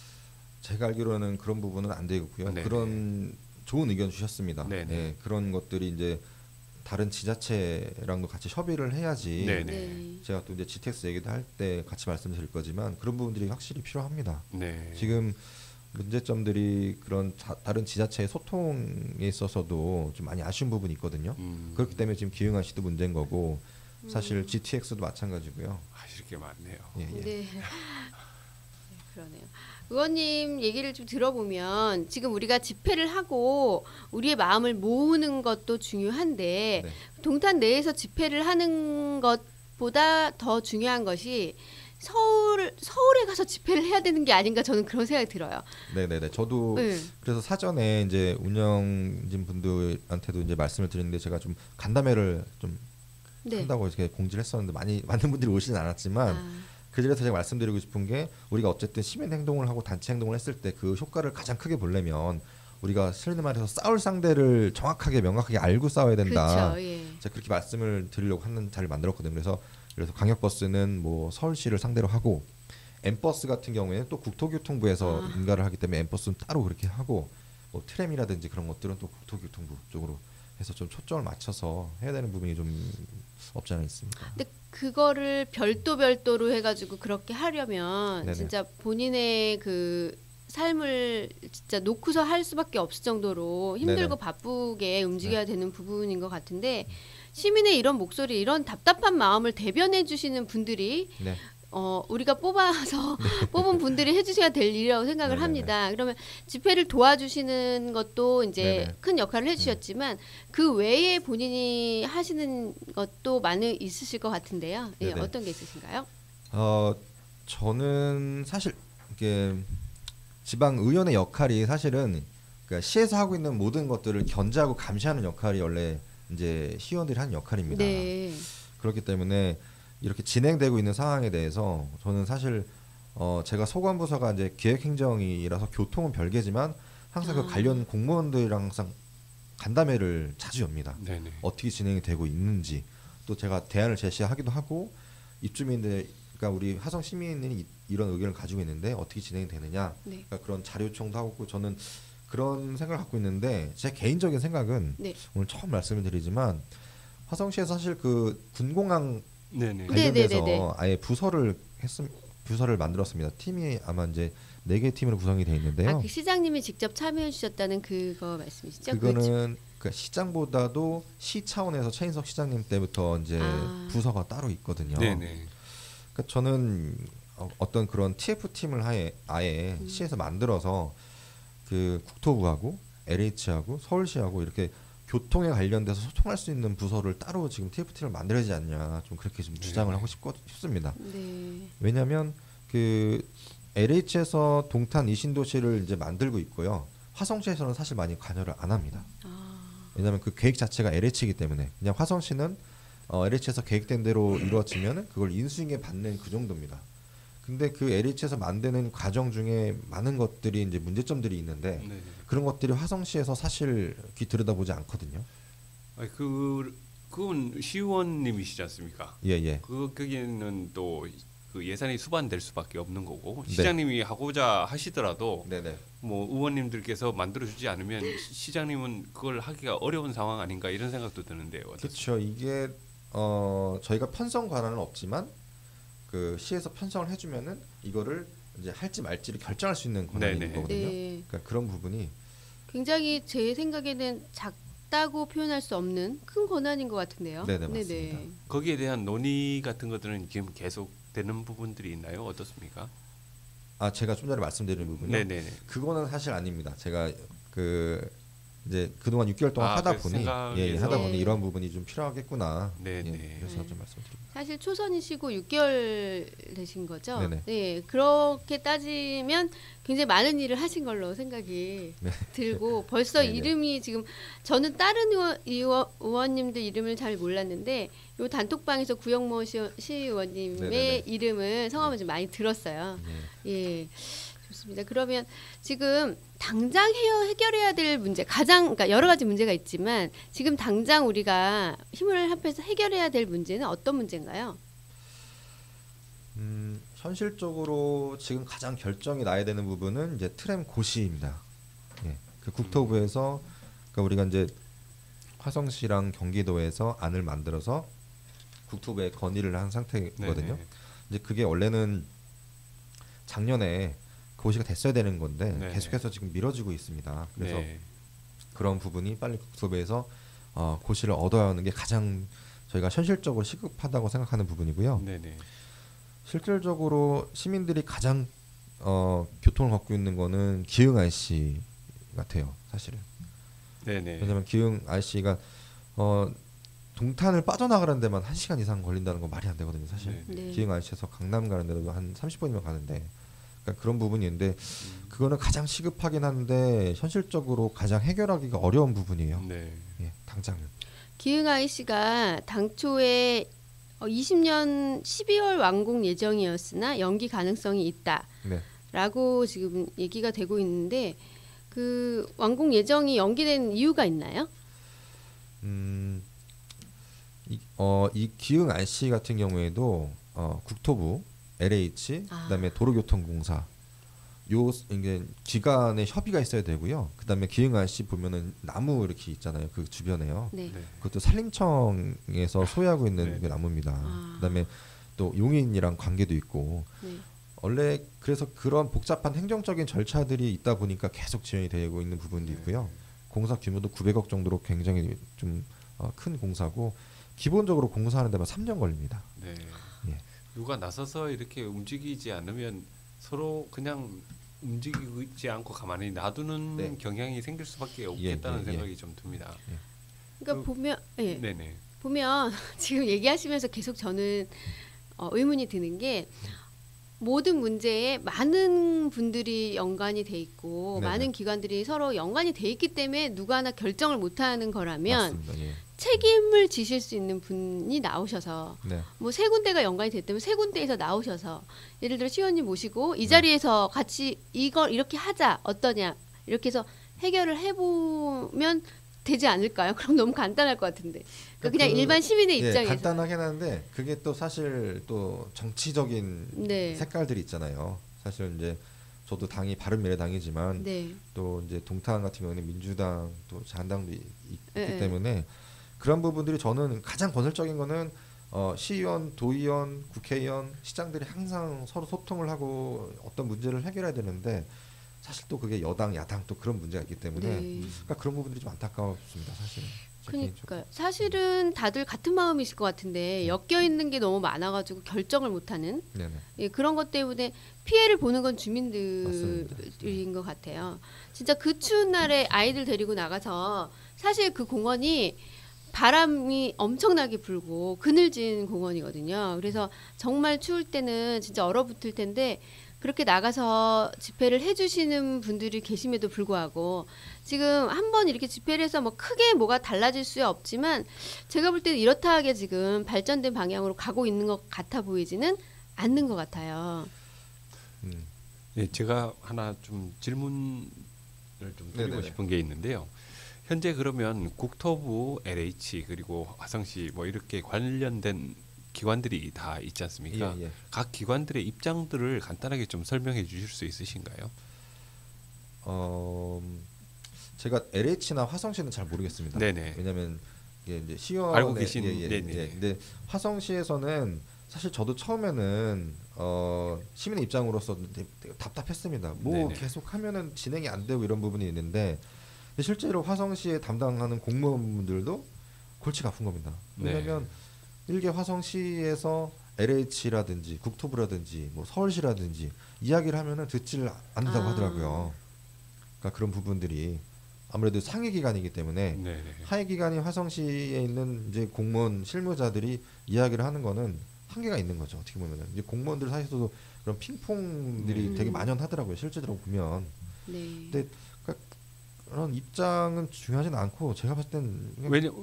[SPEAKER 4] 제가 알기로는 그런 부분은 안 되고요.
[SPEAKER 5] 네네.
[SPEAKER 4] 그런 좋은 의견 주셨습니다.
[SPEAKER 5] 네네.
[SPEAKER 4] 예, 그런 것들이 이제 다른 지자체랑도 같이 협의를 해야지.
[SPEAKER 5] 네네.
[SPEAKER 3] 네.
[SPEAKER 4] 제가 또 이제 GTX 얘기도 할 때 같이 말씀드릴 거지만 그런 부분들이 확실히 필요합니다.
[SPEAKER 5] 네.
[SPEAKER 4] 지금 문제점들이 그런 다른 지자체의 소통에 있어서도 좀 많이 아쉬운 부분이 있거든요. 그렇기 때문에 지금 기흥아 씨도 문제인 거고 사실 GTX도 마찬가지고요.
[SPEAKER 5] 하실 게 많네요.
[SPEAKER 4] 예, 예.
[SPEAKER 3] 네. 네, 그러네요. 의원님 얘기를 좀 들어보면 지금 우리가 집회를 하고 우리의 마음을 모으는 것도 중요한데
[SPEAKER 4] 네.
[SPEAKER 3] 동탄 내에서 집회를 하는 것보다 더 중요한 것이 서울에 가서 집회를 해야 되는 게 아닌가 저는 그런 생각이 들어요.
[SPEAKER 4] 네네네. 저도
[SPEAKER 3] 네.
[SPEAKER 4] 그래서 사전에 이제 운영진 분들한테도 이제 말씀을 드렸는데 제가 좀 간담회를 좀
[SPEAKER 3] 네.
[SPEAKER 4] 한다고 이렇게 공지를 했었는데 많은 분들이 오시진 않았지만 그 자리에서 제가 말씀드리고 싶은 게 우리가 어쨌든 시민 행동을 하고 단체 행동을 했을 때 그 효과를 가장 크게 보려면 우리가 실내 말해서 싸울 상대를 정확하게 명확하게 알고 싸워야 된다.
[SPEAKER 3] 그렇죠. 예.
[SPEAKER 4] 제가 그렇게 말씀을 드리려고 하는 자리를 만들었거든요. 그래서 광역버스는 뭐 서울시를 상대로 하고 M버스 같은 경우에는 또 국토교통부에서 인가를 하기 때문에 M버스는 따로 그렇게 하고 뭐 트램이라든지 그런 것들은 또 국토교통부 쪽으로 해서 좀 초점을 맞춰서 해야 되는 부분이 좀 없지 않아 있습니다.
[SPEAKER 3] 근데 그거를 별도로 해가지고 그렇게 하려면
[SPEAKER 4] 네네.
[SPEAKER 3] 진짜 본인의 그 삶을 진짜 놓고서 할 수밖에 없을 정도로 힘들고
[SPEAKER 4] 네네.
[SPEAKER 3] 바쁘게 움직여야 되는 부분인 것 같은데 시민의 이런 목소리, 이런 답답한 마음을 대변해 주시는 분들이
[SPEAKER 4] 네.
[SPEAKER 3] 우리가 뽑아서 뽑은 분들이 해주셔야 될 일이라고 생각을
[SPEAKER 4] 네네네.
[SPEAKER 3] 합니다. 그러면 집회를 도와주시는 것도 이제
[SPEAKER 4] 네네.
[SPEAKER 3] 큰 역할을 해주셨지만 그 외에 본인이 하시는 것도 많이 있으실 것 같은데요. 예,
[SPEAKER 4] 네네.
[SPEAKER 3] 어떤 게 있으신가요?
[SPEAKER 4] 저는 사실 이게 지방 의원의 역할이 사실은 그러니까 시에서 하고 있는 모든 것들을 견제하고 감시하는 역할이 원래 이제 시의원들이 하는 역할입니다.
[SPEAKER 3] 네.
[SPEAKER 4] 그렇기 때문에 이렇게 진행되고 있는 상황에 대해서 저는 사실 제가 소관부서가 이제 기획행정이라서 교통은 별개지만 항상 그 관련 공무원들이랑 항상 간담회를 자주 엽니다.
[SPEAKER 5] 네네.
[SPEAKER 4] 어떻게 진행이 되고 있는지 또 제가 대안을 제시하기도 하고 입주민들 그러니까 우리 화성 시민이 이런 의견을 가지고 있는데 어떻게 진행이 되느냐
[SPEAKER 3] 네.
[SPEAKER 4] 그러니까 그런 자료 요청도 하고 저는 그런 생각을 갖고 있는데 제 개인적인 생각은
[SPEAKER 3] 네.
[SPEAKER 4] 오늘 처음 말씀을 드리지만 화성시에서 사실 그 군공항
[SPEAKER 5] 네네.
[SPEAKER 4] 관련돼서
[SPEAKER 3] 네네네네.
[SPEAKER 4] 아예 부서를 만들었습니다. 팀이 아마 이제 4개 팀으로 구성이 되어 있는데요.
[SPEAKER 3] 아, 그 시장님이 직접 참여해 주셨다는 그거 말씀이시죠?
[SPEAKER 4] 그거는 그 시장보다도 시 차원에서 최인석 시장님 때부터 이제
[SPEAKER 3] 아.
[SPEAKER 4] 부서가 따로 있거든요.
[SPEAKER 5] 네네.
[SPEAKER 4] 그러니까 저는 어떤 그런 TF 팀을 아예 시에서 만들어서 그 국토부하고 LH하고 서울시하고 이렇게 교통에 관련돼서 소통할 수 있는 부서를 따로 지금 TF 팀을 만들어야 되지 않냐 좀 그렇게 좀 주장을 하고 싶습니다.
[SPEAKER 3] 네.
[SPEAKER 4] 왜냐하면 그 LH에서 동탄 이신도시를 이제 만들고 있고요. 화성시에서는 사실 많이 관여를 안 합니다.
[SPEAKER 3] 아,
[SPEAKER 4] 왜냐하면 그 계획 자체가 LH이기 때문에 그냥 화성시는 LH에서 계획된 대로 이루어지면 그걸 인수인계 받는 그 정도입니다. 근데 그 LH에서 만드는 과정 중에 많은 것들이 이제 문제점들이 있는데
[SPEAKER 5] 네네.
[SPEAKER 4] 그런 것들이 화성시에서 사실 귀 들여다보지 않거든요.
[SPEAKER 5] 아니, 그건 시의원님이시지 않습니까?
[SPEAKER 4] 예.
[SPEAKER 5] 거기는 또 그 예산이 수반될 수밖에 없는 거고
[SPEAKER 4] 네.
[SPEAKER 5] 시장님이 하고자 하시더라도
[SPEAKER 4] 네네.
[SPEAKER 5] 뭐 의원님들께서 만들어주지 않으면 시장님은 그걸 하기가 어려운 상황 아닌가 이런 생각도 드는데요.
[SPEAKER 4] 그렇죠. 이게 저희가 편성 권한은 없지만 그 시에서 편성을 해주면은 이거를 이제 할지 말지를 결정할 수 있는 권한이 있는
[SPEAKER 5] 네네.
[SPEAKER 4] 거거든요.
[SPEAKER 3] 네.
[SPEAKER 4] 그러니까 그런 부분이
[SPEAKER 3] 굉장히 제 생각에는 작다고 표현할 수 없는 큰 권한인 것 같은데요.
[SPEAKER 4] 네네, 맞습니다.
[SPEAKER 5] 거기에 대한 논의 같은 것들은 지금 계속 되는 부분들이 있나요? 어떻습니까?
[SPEAKER 4] 제가 좀 전에 말씀드린 부분요.
[SPEAKER 5] 네네네.
[SPEAKER 4] 그거는 사실 아닙니다. 제가 그 이제 그동안 6개월 동안 하다
[SPEAKER 5] 그
[SPEAKER 4] 보니
[SPEAKER 5] 생각에서.
[SPEAKER 4] 하다 보니
[SPEAKER 3] 네.
[SPEAKER 4] 이런 부분이 좀 필요하겠구나.
[SPEAKER 5] 네네.
[SPEAKER 4] 그래서
[SPEAKER 3] 네.
[SPEAKER 4] 좀 말씀드립니다.
[SPEAKER 3] 사실 초선이시고 6개월 되신 거죠?
[SPEAKER 4] 네네.
[SPEAKER 3] 네, 그렇게 따지면 굉장히 많은 일을 하신 걸로 생각이
[SPEAKER 4] 네.
[SPEAKER 3] 들고 벌써
[SPEAKER 4] 네네.
[SPEAKER 3] 이름이 지금 저는 다른 의원님들 이름을 잘 몰랐는데 요 단톡방에서 구영모 시의원님의
[SPEAKER 4] 네네네.
[SPEAKER 3] 이름을 성함을 좀 많이 들었어요. 예. 좋습니다. 그러면 지금 당장 해결해야 될 문제 그러니까 여러 가지 문제가 있지만 지금 당장 우리가 힘을 합해서 해결해야 될 문제는 어떤 문제인가요?
[SPEAKER 4] 현실적으로 지금 가장 결정이 나야 되는 부분은 이제 트램 고시입니다. 예. 그 국토부에서 그러니까 우리가 이제 화성시랑 경기도에서 안을 만들어서 국토부에 건의를 한 상태거든요.
[SPEAKER 5] 네네.
[SPEAKER 4] 이제 그게 원래는 작년에 고시가 됐어야 되는 건데
[SPEAKER 5] 네.
[SPEAKER 4] 계속해서 지금 미뤄지고 있습니다. 그래서
[SPEAKER 5] 네.
[SPEAKER 4] 그런 부분이 빨리 국토부에서 고시를 얻어야 하는 게 가장 저희가 현실적으로 시급하다고 생각하는 부분이고요.
[SPEAKER 5] 네네.
[SPEAKER 4] 실질적으로 시민들이 가장 교통을 겪고 있는 거는 기흥 IC 같아요, 사실은.
[SPEAKER 5] 네네.
[SPEAKER 4] 왜냐하면 기흥 IC가 동탄을 빠져나가는 데만 1시간 이상 걸린다는 건 말이 안 되거든요, 사실.
[SPEAKER 3] 네.
[SPEAKER 4] 기흥 IC에서 강남 가는 데도 한 30분이면 가는데 그러니까 그런 부분이 있는데 그거는 가장 시급하긴 한데 현실적으로 가장 해결하기가 어려운 부분이에요.
[SPEAKER 5] 네.
[SPEAKER 4] 예, 당장은.
[SPEAKER 3] 기흥 IC가 당초에 20년 12월 완공 예정이었으나 연기 가능성이 있다라고
[SPEAKER 4] 네.
[SPEAKER 3] 지금 얘기가 되고 있는데 그 완공 예정이 연기된 이유가 있나요?
[SPEAKER 4] 이 기흥 IC 같은 경우에도 국토부, LH, 그다음에 도로교통공사 이게 기관의 협의가 있어야 되고요. 그다음에 기흥 IC 보면은 나무 이렇게 있잖아요. 그 주변에요.
[SPEAKER 3] 네.
[SPEAKER 5] 네.
[SPEAKER 4] 그것도 산림청에서 소유하고 있는
[SPEAKER 5] 네.
[SPEAKER 4] 그 나무입니다.
[SPEAKER 3] 아.
[SPEAKER 4] 그다음에 또 용인이랑 관계도 있고
[SPEAKER 3] 네.
[SPEAKER 4] 원래 그래서 그런 복잡한 행정적인 절차들이 있다 보니까 계속 지연이 되고 있는 부분도 있고요. 공사 규모도 900억 정도로 굉장히 좀 큰 공사고 기본적으로 공사하는 데만 3년 걸립니다.
[SPEAKER 5] 네.
[SPEAKER 4] 예.
[SPEAKER 5] 누가 나서서 이렇게 움직이지 않으면 서로 그냥 움직이지 않고 가만히 놔두는
[SPEAKER 4] 네.
[SPEAKER 5] 경향이 생길 수밖에 없겠다는
[SPEAKER 4] 예.
[SPEAKER 5] 생각이 좀 듭니다.
[SPEAKER 3] 그러니까 보면
[SPEAKER 5] 네네.
[SPEAKER 3] 보면 지금 얘기하시면서 계속 저는 의문이 드는 게 모든 문제에 많은 분들이 연관이 돼 있고
[SPEAKER 4] 네네.
[SPEAKER 3] 많은 기관들이 서로 연관이 돼 있기 때문에 누가 하나 결정을 못하는 거라면
[SPEAKER 4] 맞습니다. 예.
[SPEAKER 3] 책임을 지실 수 있는 분이 나오셔서
[SPEAKER 4] 네.
[SPEAKER 3] 뭐 세 군데가 연관이 됐다면 세 군데에서 나오셔서 예를 들어 시원님 모시고 이 자리에서 같이 이걸 이렇게 하자 어떠냐 이렇게 해서 해결을 해보면 되지 않을까요? 그럼 너무 간단할 것 같은데. 그러니까 그냥 일반 시민의
[SPEAKER 4] 예,
[SPEAKER 3] 입장에서.
[SPEAKER 4] 간단하긴 한데 그게 또 사실 또 정치적인
[SPEAKER 3] 네.
[SPEAKER 4] 색깔들이 있잖아요. 사실 이제 저도 당이 바른미래당이지만
[SPEAKER 3] 네.
[SPEAKER 4] 또 이제 동탄 같은 경우는 민주당 또 자한당도 있기
[SPEAKER 3] 네.
[SPEAKER 4] 때문에 그런 부분들이 저는 가장 건설적인 거는 시의원, 도의원, 국회의원, 시장들이 항상 서로 소통을 하고 어떤 문제를 해결해야 되는데 사실 또 그게 여당, 야당 또 그런 문제가 있기 때문에
[SPEAKER 3] 네.
[SPEAKER 4] 그러니까 그런 부분들이 좀 안타깝습니다, 사실은. 제 개인적으로.
[SPEAKER 3] 그러니까 사실은 다들 같은 마음이실 것 같은데 엮여 있는 게 너무 많아가지고 결정을 못하는
[SPEAKER 4] 네네.
[SPEAKER 3] 예, 그런 것 때문에 피해를 보는 건
[SPEAKER 4] 맞습니다.
[SPEAKER 3] 주민들인 것 같아요. 진짜 그 추운 날에 아이들 데리고 나가서 사실 그 공원이 바람이 엄청나게 불고 그늘진 공원이거든요. 그래서 정말 추울 때는 진짜 얼어붙을 텐데 그렇게 나가서 집회를 해주시는 분들이 계심에도 불구하고 지금 한번 이렇게 집회를 해서 뭐 크게 뭐가 달라질 수 없지만 제가 볼 때는 이렇다 하게 지금 발전된 방향으로 가고 있는 것 같아 보이지는 않는 것 같아요.
[SPEAKER 5] 네, 제가 하나 좀 질문을 좀 드리고
[SPEAKER 4] 네네네.
[SPEAKER 5] 싶은 게 있는데요. 현재 그러면 국토부, LH 그리고 화성시 뭐 이렇게 관련된 기관들이 다 있지 않습니까?
[SPEAKER 4] 예, 예.
[SPEAKER 5] 각 기관들의 입장들을 간단하게 좀 설명해 주실 수 있으신가요?
[SPEAKER 4] 제가 LH나 화성시는 잘 모르겠습니다.
[SPEAKER 5] 네네.
[SPEAKER 4] 왜냐하면 이게 이제 시의원의
[SPEAKER 5] 알고 계신-
[SPEAKER 4] 예.
[SPEAKER 5] 네네.
[SPEAKER 4] 근데 화성시에서는 사실 저도 처음에는 시민의 입장으로서 되게 답답했습니다. 뭐
[SPEAKER 5] 네네.
[SPEAKER 4] 계속 하면은 진행이 안 되고 이런 부분이 있는데 근데 실제로 화성시에 담당하는 공무원분들도 골치가 아픈 겁니다. 왜냐하면 일개 화성시에서 LH라든지 국토부라든지 뭐 서울시라든지 이야기를 하면은 듣지를 않는다고
[SPEAKER 3] 아.
[SPEAKER 4] 하더라고요. 그러니까 그런 부분들이 아무래도 상위 기관이기 때문에
[SPEAKER 5] 네네.
[SPEAKER 4] 하위 기관이 화성시에 있는 이제 공무원 실무자들이 이야기를 하는 거는 한계가 있는 거죠. 어떻게 보면은 이제 공무원들 사이에서도 그런 핑퐁들이 되게 만연하더라고요. 실제로 보면.
[SPEAKER 3] 네.
[SPEAKER 4] 근데 그러니까 그런 입장은 중요하진 않고 제가 봤을 땐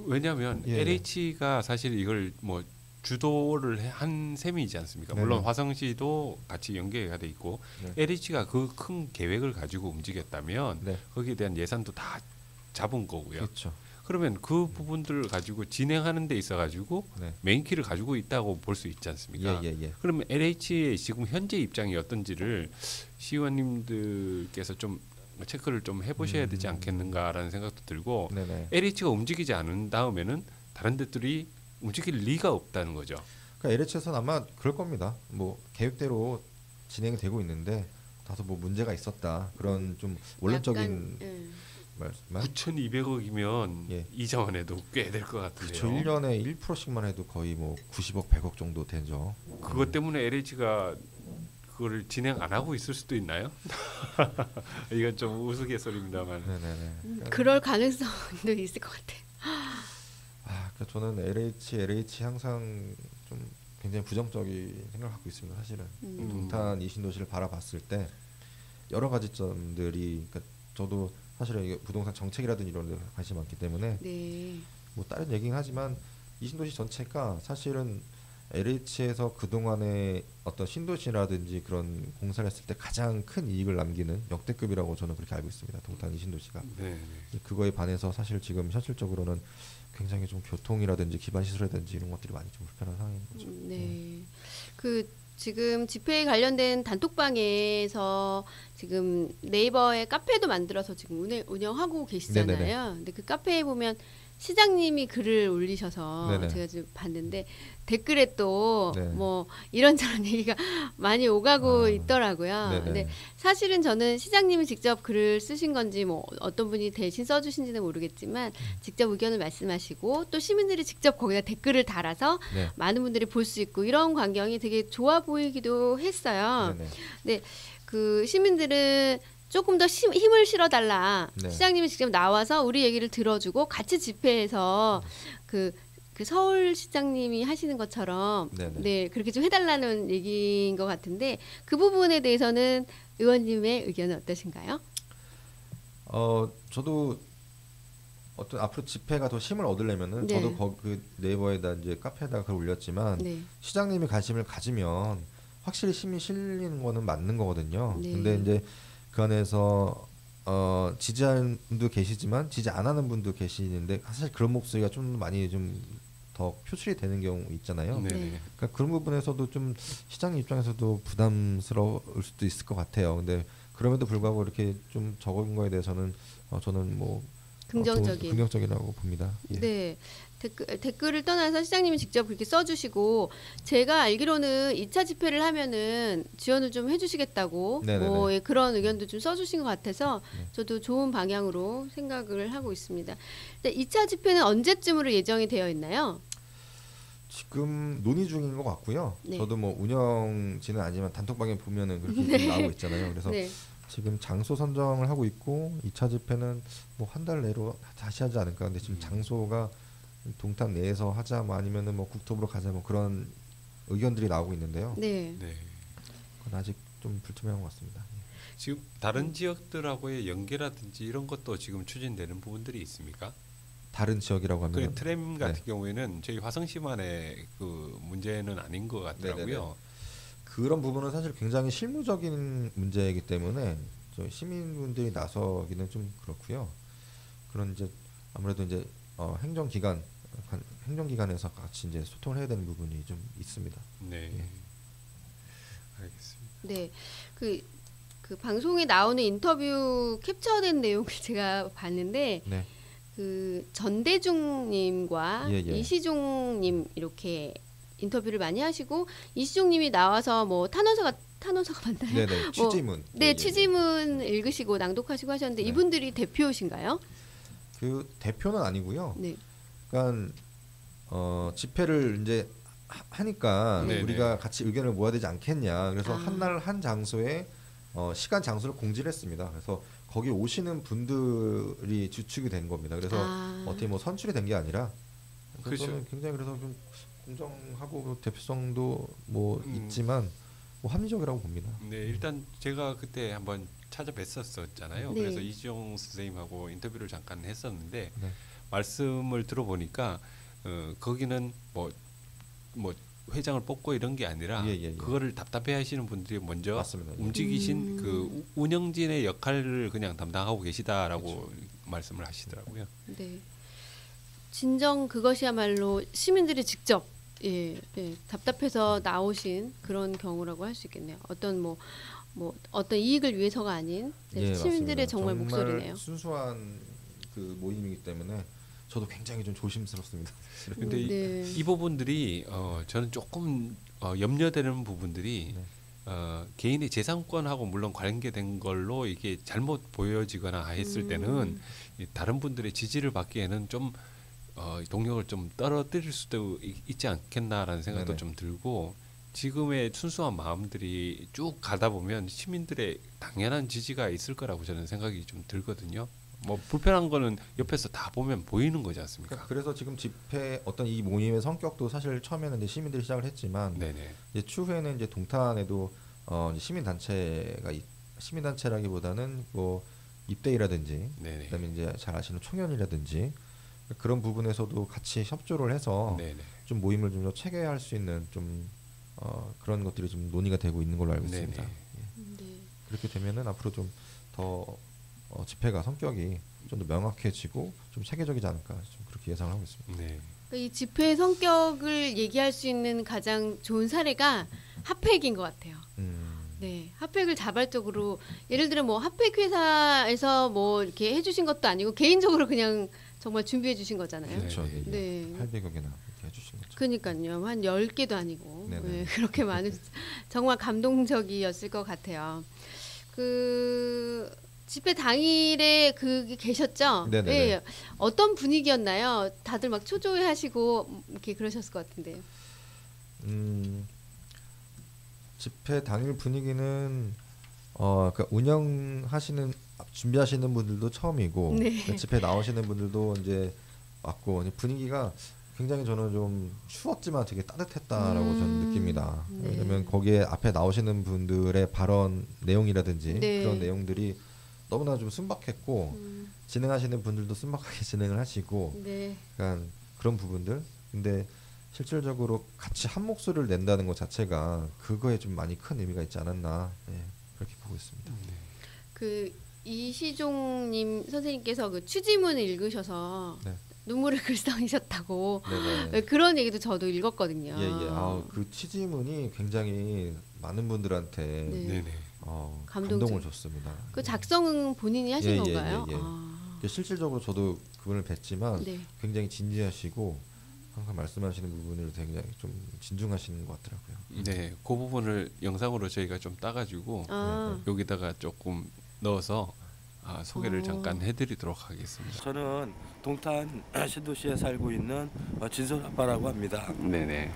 [SPEAKER 5] 왜냐하면
[SPEAKER 4] 예, 예.
[SPEAKER 5] LH가 사실 이걸 뭐 주도를 한 셈이지 않습니까?
[SPEAKER 4] 네네.
[SPEAKER 5] 물론 화성시도 같이 연계가 돼 있고
[SPEAKER 4] 네.
[SPEAKER 5] LH가 그 큰 계획을 가지고 움직였다면
[SPEAKER 4] 네.
[SPEAKER 5] 거기에 대한 예산도 다 잡은 거고요.
[SPEAKER 4] 그렇죠.
[SPEAKER 5] 그러면 그 부분들을 가지고 진행하는 데 있어 가지고
[SPEAKER 4] 네.
[SPEAKER 5] 메인키를 가지고 있다고 볼 수 있지 않습니까?
[SPEAKER 4] 예.
[SPEAKER 5] 그러면 LH의 지금 현재 입장이 어떤지를 시의원님들께서 좀 체크를 좀 해보셔야 되지 않겠는가라는 생각도 들고
[SPEAKER 4] 네네.
[SPEAKER 5] LH가 움직이지 않은 다음에는 다른 데들이 움직일 리가 없다는 거죠.
[SPEAKER 4] 그러니까 LH에서는 아마 그럴 겁니다. 뭐 계획대로 진행이 되고 있는데 다소 뭐 문제가 있었다 그런 좀 원론적인
[SPEAKER 3] 약간,
[SPEAKER 4] 말씀만.
[SPEAKER 5] 9,200억이면
[SPEAKER 4] 예.
[SPEAKER 5] 이자만 해도 꽤 될 것 같은데요.
[SPEAKER 4] 저 1년에 1%씩만 해도 거의 뭐 90억, 100억 정도 되죠.
[SPEAKER 5] 그것 때문에 LH가 그거를 진행 안 하고 있을 수도 있나요? 이건 좀 우스갯소리입니다만.
[SPEAKER 4] 네네네.
[SPEAKER 3] 그럴 가능성도 있을 것 같아요.
[SPEAKER 4] 그러니까 저는 LH 항상 좀 굉장히 부정적인 생각을 갖고 있습니다. 사실은 동탄 이 신도시를 바라봤을 때 여러 가지 점들이 그러니까 저도 사실은 이게 부동산 정책이라든지 이런 데 관심이 많기 때문에
[SPEAKER 3] 네.
[SPEAKER 4] 뭐 다른 얘기긴 하지만 이 신도시 전체가 사실은 LH에서 그동안의 어떤 신도시라든지 그런 공사를 했을 때 가장 큰 이익을 남기는 역대급이라고 저는 그렇게 알고 있습니다. 동탄 이 신도시가.
[SPEAKER 5] 네.
[SPEAKER 4] 그거에 반해서 사실 지금 현실적으로는 굉장히 좀 교통이라든지 기반 시설이라든지 이런 것들이 많이 좀 불편한 상황인 거죠.
[SPEAKER 3] 네. 그 지금 집회에 관련된 단톡방에서 지금 네이버에 카페도 만들어서 지금 운영하고 계시잖아요.
[SPEAKER 4] 네네네.
[SPEAKER 3] 근데 그 카페에 보면 시장님이 글을 올리셔서
[SPEAKER 4] 네네.
[SPEAKER 3] 제가 지금 봤는데 댓글에 또
[SPEAKER 4] 네.
[SPEAKER 3] 뭐 이런저런 얘기가 많이 오가고 있더라고요.
[SPEAKER 4] 네네.
[SPEAKER 3] 근데 사실은 저는 시장님이 직접 글을 쓰신 건지 뭐 어떤 분이 대신 써주신지는 모르겠지만 직접 의견을 말씀하시고 또 시민들이 직접 거기다 댓글을 달아서
[SPEAKER 4] 네.
[SPEAKER 3] 많은 분들이 볼 수 있고 이런 광경이 되게 좋아 보이기도 했어요.
[SPEAKER 4] 네네.
[SPEAKER 3] 근데 그 시민들은 조금 더 힘을 실어달라.
[SPEAKER 4] 네.
[SPEAKER 3] 시장님이 직접 나와서 우리 얘기를 들어주고 같이 집회에서 그 서울시장님이 하시는 것처럼
[SPEAKER 4] 네네.
[SPEAKER 3] 네 그렇게 좀 해달라는 얘기인 것 같은데 그 부분에 대해서는 의원님의 의견은 어떠신가요?
[SPEAKER 4] 저도 어떤 앞으로 집회가 더 힘을 얻으려면은
[SPEAKER 3] 네.
[SPEAKER 4] 저도 그 네이버에다 이제 카페에다가 글 올렸지만
[SPEAKER 3] 네.
[SPEAKER 4] 시장님이 관심을 가지면 확실히 힘이 실리는 거는 맞는 거거든요.
[SPEAKER 3] 네.
[SPEAKER 4] 근데 이제 그 안에서 지지하는 분도 계시지만 지지 안 하는 분도 계시는데 사실 그런 목소리가 좀 많이 좀 더 표출이 되는 경우 있잖아요.
[SPEAKER 5] 네.
[SPEAKER 4] 그러니까 그런 부분에서도 좀 시장 입장에서도 부담스러울 수도 있을 것 같아요. 근데 그럼에도 불구하고 이렇게 좀 적은 거에 대해서는 저는 뭐 긍정적이라고 봅니다. 예.
[SPEAKER 3] 네. 댓글을 떠나서 시장님이 직접 그렇게 써주시고 제가 알기로는 2차 집회를 하면은 지원을 좀 해주시겠다고 뭐 예, 그런 의견도 좀 써주신 것 같아서 저도 좋은 방향으로 생각을 하고 있습니다. 2차 집회는 언제쯤으로 예정이 되어 있나요?
[SPEAKER 4] 지금 논의 중인 것 같고요.
[SPEAKER 3] 네.
[SPEAKER 4] 저도 뭐 운영진은 아니지만 단톡방에 보면은 그렇게 좀 나오고 있잖아요. 그래서
[SPEAKER 3] 네.
[SPEAKER 4] 지금 장소 선정을 하고 있고 2차 집회는 뭐 한 달 내로 다시 하지 않을까. 근데 지금 장소가 동탄 내에서 하자 뭐 아니면은 뭐 국토부로 가자 뭐 그런 의견들이 나오고 있는데요.
[SPEAKER 3] 네.
[SPEAKER 5] 네.
[SPEAKER 4] 그건 아직 좀 불투명한 것 같습니다.
[SPEAKER 5] 지금 다른 지역들하고의 연계라든지 이런 것도 지금 추진되는 부분들이 있습니까?
[SPEAKER 4] 다른 지역이라고 하면
[SPEAKER 5] 그 트램 같은 경우에는 저희 화성시만의 그 문제는 아닌 것 같더라고요.
[SPEAKER 4] 네네네. 그런 부분은 사실 굉장히 실무적인 문제이기 때문에 저 시민분들이 나서기는 좀 그렇고요. 그런 이제 아무래도 이제 행정기관에서 같이 이제 소통을 해야 되는 부분이 좀 있습니다.
[SPEAKER 5] 네,
[SPEAKER 4] 예.
[SPEAKER 3] 네.
[SPEAKER 5] 알겠습니다.
[SPEAKER 3] 그 방송에 나오는 인터뷰 캡처된 내용을 제가 봤는데
[SPEAKER 4] 네.
[SPEAKER 3] 그 전대중님과
[SPEAKER 4] 예.
[SPEAKER 3] 이시종님 이렇게 인터뷰를 많이 하시고 이시종님이 나와서 뭐 탄원서가 맞나요?
[SPEAKER 4] 네네. 취지문.
[SPEAKER 3] 네, 취지문 읽으시고 낭독하시고 하셨는데
[SPEAKER 4] 네.
[SPEAKER 3] 이분들이 대표이신가요?
[SPEAKER 4] 그 대표는 아니고요.
[SPEAKER 3] 네.
[SPEAKER 4] 그러니까 집회를 이제 하니까
[SPEAKER 5] 네네.
[SPEAKER 4] 우리가 같이 의견을 모아야 되지 않겠냐. 그래서
[SPEAKER 3] 아.
[SPEAKER 4] 한 날 한 장소에 시간 장소를 공지를 했습니다. 그래서 거기 오시는 분들이 주축이 된 겁니다. 그래서 어떻게 뭐 선출이 된 게 아니라
[SPEAKER 5] 그렇죠.
[SPEAKER 4] 저는 굉장히 그래서 좀 공정하고 대표성도 뭐 있지만 뭐 합리적이라고 봅니다.
[SPEAKER 5] 네, 일단 제가 그때 한번 찾아뵀었잖아요.
[SPEAKER 3] 네.
[SPEAKER 5] 그래서 이지용 선생님하고 인터뷰를 잠깐 했었는데
[SPEAKER 4] 네.
[SPEAKER 5] 말씀을 들어보니까 거기는 뭐 회장을 뽑고 이런 게 아니라
[SPEAKER 4] 예.
[SPEAKER 5] 그거를 답답해하시는 분들이 먼저
[SPEAKER 4] 맞습니다. 예.
[SPEAKER 5] 움직이신 그 운영진의 역할을 그냥 담당하고 계시다라고 말씀을 하시더라고요.
[SPEAKER 3] 네. 진정 그것이야말로 시민들이 직접 답답해서 나오신 그런 경우라고 할 수 있겠네요. 어떤 뭐 어떤 이익을 위해서가 아닌 시민들의
[SPEAKER 4] 맞습니다.
[SPEAKER 3] 정말 목소리네요.
[SPEAKER 4] 순수한 그 모임이기 때문에 저도 굉장히 좀 조심스럽습니다.
[SPEAKER 5] 근데 이 부분들이 저는 조금 염려되는 부분들이 개인의 재산권하고 물론 관계된 걸로 이게 잘못 보여지거나 했을 때는 다른 분들의 지지를 받기에는 좀 동력을 좀 떨어뜨릴 수도 있지 않겠나라는 생각도
[SPEAKER 4] 네네.
[SPEAKER 5] 좀 들고 지금의 순수한 마음들이 쭉 가다 보면 시민들의 당연한 지지가 있을 거라고 저는 생각이 좀 들거든요. 뭐 불편한 거는 옆에서 다 보면 보이는 거지 않습니까?
[SPEAKER 4] 그래서 지금 집회 어떤 이 모임의 성격도 사실 처음에는 이제 시민들이 시작을 했지만
[SPEAKER 5] 네네.
[SPEAKER 4] 이제 추후에는 이제 동탄에도 시민단체라기보다는 뭐 입대이라든지
[SPEAKER 5] 네네.
[SPEAKER 4] 그다음에 이제 잘 아시는 청년이라든지 그런 부분에서도 같이 협조를 해서
[SPEAKER 5] 네네.
[SPEAKER 4] 좀 모임을 좀 더 체계화할 수 있는 좀 그런 것들이 좀 논의가 되고 있는 걸로 알고 있습니다.
[SPEAKER 5] 네네.
[SPEAKER 4] 예.
[SPEAKER 3] 네.
[SPEAKER 4] 그렇게 되면은 앞으로 좀 더 집회가 성격이 좀 더 명확해지고 좀 체계적이지 않을까 좀 그렇게 예상을 하고 있습니다.
[SPEAKER 5] 네.
[SPEAKER 3] 그러니까 이 집회의 성격을 얘기할 수 있는 가장 좋은 사례가 핫팩인 것 같아요. 네, 핫팩을 자발적으로 예를 들어 뭐 핫팩 회사에서 뭐 이렇게 해주신 것도 아니고 개인적으로 그냥 정말 준비해주신 거잖아요.
[SPEAKER 4] 그렇죠.
[SPEAKER 5] 네.
[SPEAKER 3] 네.
[SPEAKER 4] 800여 개나 이렇게 해주신 거죠.
[SPEAKER 3] 그러니까요, 한 10개도 아니고
[SPEAKER 4] 네네.
[SPEAKER 3] 네, 그렇게 많은 정말 감동적이었을 것 같아요. 그 집회 당일에 그게 계셨죠?
[SPEAKER 4] 네네네.
[SPEAKER 3] 네. 어떤 분위기였나요? 다들 막 초조해하시고 이렇게 그러셨을 것 같은데요.
[SPEAKER 4] 집회 당일 분위기는 그러니까 준비하시는 분들도 처음이고
[SPEAKER 3] 네.
[SPEAKER 4] 집회 나오시는 분들도 이제 왔고 분위기가 굉장히 저는 좀 추웠지만 되게 따뜻했다라고 저는 느낍니다.
[SPEAKER 3] 네.
[SPEAKER 4] 왜냐면 거기에 앞에 나오시는 분들의 발언 내용이라든지
[SPEAKER 3] 네.
[SPEAKER 4] 그런 내용들이 너무나 좀 순박했고 진행하시는 분들도 순박하게 진행을 하시고
[SPEAKER 3] 네.
[SPEAKER 4] 약간 그런 부분들. 근데 실질적으로 같이 한 목소리를 낸다는 것 자체가 그거에 좀 많이 큰 의미가 있지 않았나 그렇게 보고 있습니다.
[SPEAKER 3] 그 이시종님 선생님께서 그 취지문을 읽으셔서
[SPEAKER 4] 네.
[SPEAKER 3] 눈물을 글썽이셨다고
[SPEAKER 4] 네네.
[SPEAKER 3] 그런 얘기도 저도 읽었거든요.
[SPEAKER 4] 그 취지문이 굉장히 많은 분들한테
[SPEAKER 3] 네.
[SPEAKER 5] 네네.
[SPEAKER 3] 감동적.
[SPEAKER 4] 감동을 줬습니다.
[SPEAKER 3] 그 작성은 본인이 하신
[SPEAKER 4] 예,
[SPEAKER 3] 건가요?
[SPEAKER 4] 예, 예, 예.
[SPEAKER 3] 아.
[SPEAKER 4] 실질적으로 저도 그분을 뵀지만
[SPEAKER 3] 네.
[SPEAKER 4] 굉장히 진지하시고 항상 말씀하시는 부분을 굉장히 좀 진중하시는 것 같더라고요.
[SPEAKER 5] 네, 그 부분을 영상으로 저희가 좀 따가지고
[SPEAKER 3] 아.
[SPEAKER 5] 여기다가 조금 넣어서 소개를 잠깐 해드리도록 하겠습니다.
[SPEAKER 6] 저는 동탄 신도시에 살고 있는 진솔 아빠라고 합니다.
[SPEAKER 5] 네네.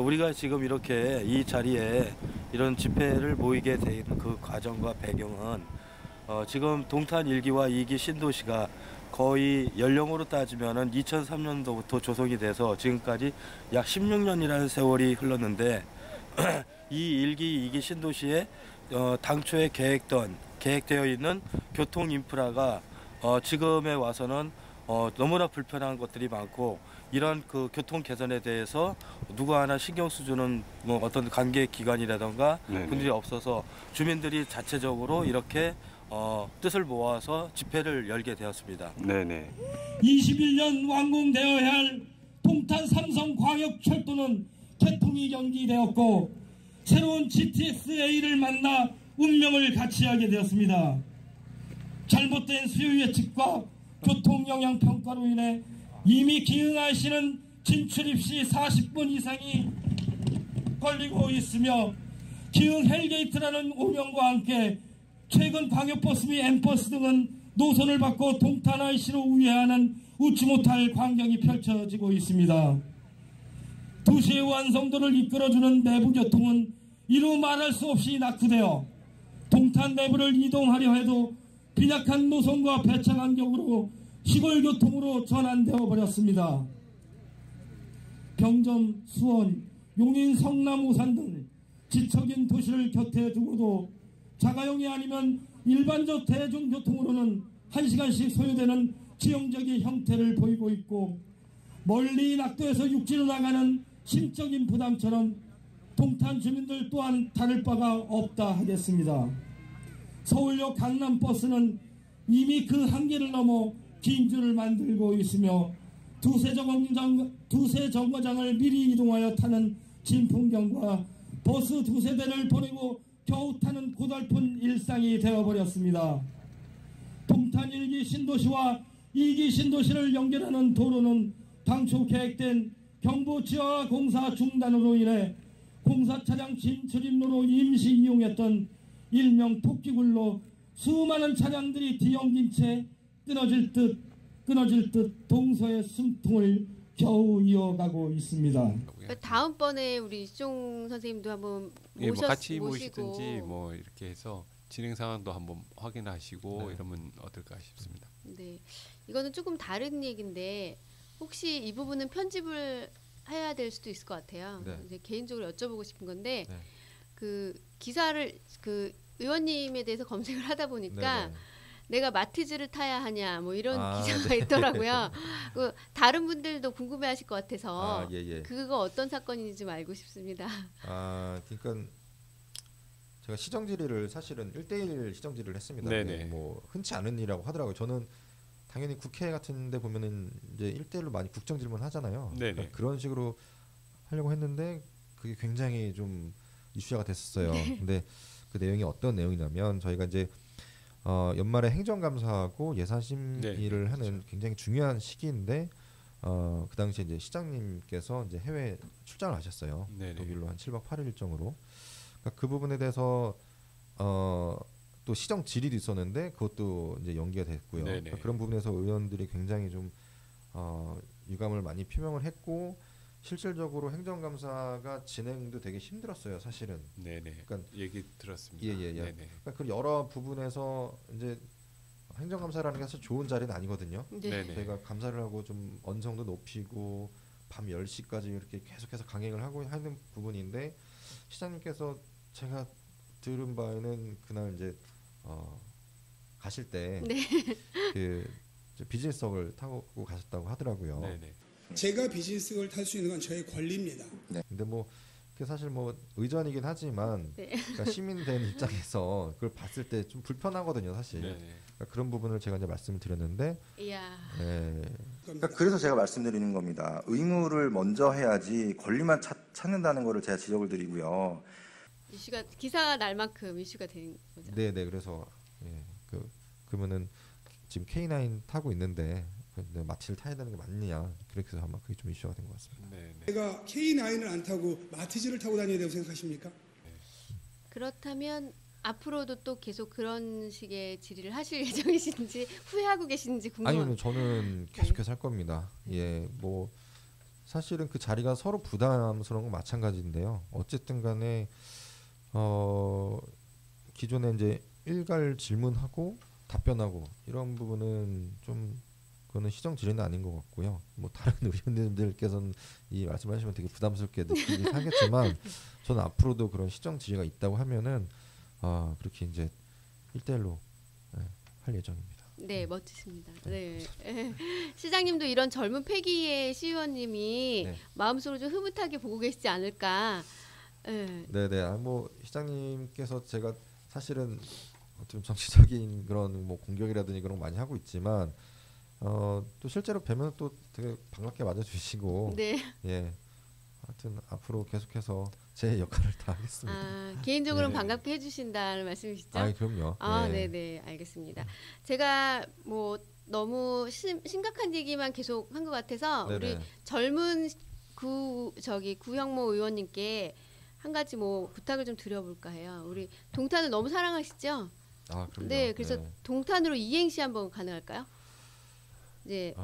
[SPEAKER 6] 우리가 지금 이렇게 이 자리에 이런 집회를 모이게 된 그 과정과 배경은 지금 동탄 1기와 2기 신도시가 거의 연령으로 따지면은 2003년도부터 조성이 돼서 지금까지 약 16년이라는 세월이 흘렀는데 이 1기, 2기 신도시에 당초에 계획되어 있는 교통 인프라가 지금에 와서는 너무나 불편한 것들이 많고 이런 그 교통 개선에 대해서 누구 하나 신경 쓰주는 뭐 어떤 관계 기관이라던가 분들이 없어서 주민들이 자체적으로 이렇게 뜻을 모아서 집회를 열게 되었습니다.
[SPEAKER 5] 네네.
[SPEAKER 7] 21년 완공되어야 할 동탄 삼성광역철도는 개통이 연기되었고 새로운 GTX-A를 만나 운명을 같이 하게 되었습니다. 잘못된 수요 예측과 교통 영향 평가로 인해 이미 기흥IC는 진출입 시 40분 이상이 걸리고 있으며 기흥 헬게이트라는 오명과 함께 최근 광역버스 및 M버스 등은 노선을 바꿔 동탄 IC로 우회하는 웃지 못할 광경이 펼쳐지고 있습니다. 도시의 완성도를 이끌어주는 내부 교통은 이루 말할 수 없이 낙후되어 동탄 내부를 이동하려 해도 빈약한 노선과 배차 간격으로 시골 교통으로 전환되어 버렸습니다. 병점, 수원, 용인, 성남, 오산 등 지척인 도시를 곁에 두고도 자가용이 아니면 일반적 대중교통으로는 1시간씩 소요되는 지형적인 형태를 보이고 있고 멀리 낙도에서 육지로 나가는 심적인 부담처럼 동탄 주민들 또한 다를 바가 없다 하겠습니다. 서울역 강남버스는 이미 그 한계를 넘어 긴 줄을 만들고 있으며 두세 정거장을 미리 이동하여 타는 진풍경과 버스 두세 대를 보내고 겨우 타는 고달픈 일상이 되어버렸습니다. 동탄 1기 신도시와 2기 신도시를 연결하는 도로는 당초 계획된 경부 지하 공사 중단으로 인해 공사 차량 진출입로로 임시 이용했던 일명 토끼굴로 수많은 차량들이 뒤엉긴 채 끊어질 듯 동서의 숨통을 겨우 이어가고 있습니다.
[SPEAKER 3] 다음번에 우리 이종 선생님도 한번
[SPEAKER 5] 뭐 같이
[SPEAKER 3] 모시고
[SPEAKER 5] 모시든지 뭐 이렇게 해서 진행 상황도 한번 확인하시고
[SPEAKER 4] 네.
[SPEAKER 5] 이러면 어떨까 싶습니다.
[SPEAKER 3] 네, 이거는 조금 다른 얘기인데 혹시 이 부분은 편집을 해야 될 수도 있을 것 같아요.
[SPEAKER 4] 네.
[SPEAKER 3] 이제 개인적으로 여쭤보고 싶은 건데
[SPEAKER 4] 네.
[SPEAKER 3] 그 기사를 그 의원님에 대해서 검색을 하다 보니까
[SPEAKER 4] 네네.
[SPEAKER 3] 내가 마티즈를 타야 하냐 뭐 이런 기사가
[SPEAKER 4] 네.
[SPEAKER 3] 있더라고요. 그 다른 분들도 궁금해하실 것 같아서
[SPEAKER 4] 예, 예.
[SPEAKER 3] 그거 어떤 사건인지 좀 알고 싶습니다.
[SPEAKER 4] 그러니까 제가 시정 질의를 사실은 1대1 시정 질의를 했습니다.
[SPEAKER 5] 네네.
[SPEAKER 4] 뭐 흔치 않은 일이라고 하더라고요. 저는 당연히 국회 같은 데 보면은 이제 1대1로 많이 국정 질문 하잖아요.
[SPEAKER 5] 네네.
[SPEAKER 4] 그러니까 그런 식으로 하려고 했는데 그게 굉장히 좀 이슈화가 됐었어요. 근데 그 내용이 어떤 내용이냐면 저희가 이제 연말에 행정감사하고 예산 심의를
[SPEAKER 5] 네,
[SPEAKER 4] 하는
[SPEAKER 5] 그렇죠.
[SPEAKER 4] 굉장히 중요한 시기인데 그 당시에 이제 시장님께서 이제 해외 출장을 하셨어요.
[SPEAKER 5] 네네.
[SPEAKER 4] 독일로 한 7박 8일 일정으로. 그러니까 그 부분에 대해서 또 시정 질의도 있었는데 그것도 이제 연기가 됐고요. 그러니까 그런 부분에서 의원들이 굉장히 좀 유감을 많이 표명을 했고 실질적으로 행정감사가 진행도 되게 힘들었어요, 사실은.
[SPEAKER 5] 네네.
[SPEAKER 4] 그러니까
[SPEAKER 5] 얘기 들었습니다.
[SPEAKER 4] 예.
[SPEAKER 5] 네네.
[SPEAKER 4] 그러니까 그 여러 부분에서 이제 행정감사라는 게 사실 좋은 자리는 아니거든요.
[SPEAKER 3] 네.
[SPEAKER 4] 저희가 감사를 하고 좀 언성도 높이고 밤 10시까지 이렇게 계속해서 강행을 하고 하는 부분인데 시장님께서 제가 들은 바에는 그날 이제 가실 때 그 비즈니스석을 타고 가셨다고 하더라고요.
[SPEAKER 5] 네네.
[SPEAKER 8] 제가 비즈니스석을 탈 수 있는 건 저의 권리입니다.
[SPEAKER 4] 근데 뭐 그게 사실 뭐 의전이긴 하지만 그러니까 시민된 입장에서 그걸 봤을 때 좀 불편하거든요, 사실. 그러니까 그런 부분을 제가 이제 말씀을 드렸는데.
[SPEAKER 3] 이야.
[SPEAKER 4] 네.
[SPEAKER 9] 그러니까 그래서 제가 말씀드리는 겁니다. 의무를 먼저 해야지 권리만 찾는다는 거를 제가 지적을 드리고요.
[SPEAKER 3] 이슈가 기사가 날 만큼 이슈가 된 거죠.
[SPEAKER 4] 네네 그래서 그러면은 지금 K9 타고 있는데 마티를 타야 되는 게 맞느냐 그렇게 해서 아마 그게 좀 이슈가 된 것 같습니다.
[SPEAKER 8] 제가 K9을 안 타고 마티즈를 타고 다녀야 된다고 생각하십니까?
[SPEAKER 3] 그렇다면 앞으로도 또 계속 그런 식의 질의를 하실 예정이신지 후회하고 계신지 궁금합니다.
[SPEAKER 4] 아니요, 저는 계속해서 할 겁니다. 예, 뭐 사실은 그 자리가 서로 부담스러운 건 마찬가지인데요. 어쨌든 간에 기존에 이제 일괄 질문하고 답변하고 이런 부분은 좀 그거는 시정 질의는 아닌 것 같고요. 뭐 다른 의원님들께서는 이 말씀하시면 되게 부담스럽게 느끼긴 하겠지만 저는 앞으로도 그런 시정 질의가 있다고 하면은 그렇게 이제 1대1로 할 예정입니다.
[SPEAKER 3] 네, 멋지십니다. 네. 시장님도 이런 젊은 패기의 시의원님이
[SPEAKER 4] 네.
[SPEAKER 3] 마음속으로 좀 흐뭇하게 보고 계시지 않을까.
[SPEAKER 4] 네네. 뭐 시장님께서 제가 사실은 좀 정치적인 그런 뭐 공격이라든지 그런 거 많이 하고 있지만 또 실제로 뵈면 또 되게 반갑게 맞아주시고
[SPEAKER 3] 네.
[SPEAKER 4] 예. 하여튼 앞으로 계속해서 제 역할을 다 하겠습니다.
[SPEAKER 3] 개인적으로는 반갑게 해주신다는 말씀이시죠?
[SPEAKER 4] 그럼요.
[SPEAKER 3] 네네, 알겠습니다. 제가 뭐 너무 심각한 얘기만 계속 한 것 같아서
[SPEAKER 4] 네네.
[SPEAKER 3] 우리 젊은 구형모 의원님께 한 가지 뭐 부탁을 좀 드려볼까 해요. 우리 동탄을 너무 사랑하시죠?
[SPEAKER 4] 그럼요.
[SPEAKER 3] 네, 그래서 동탄으로 이행시 한번 가능할까요? 네,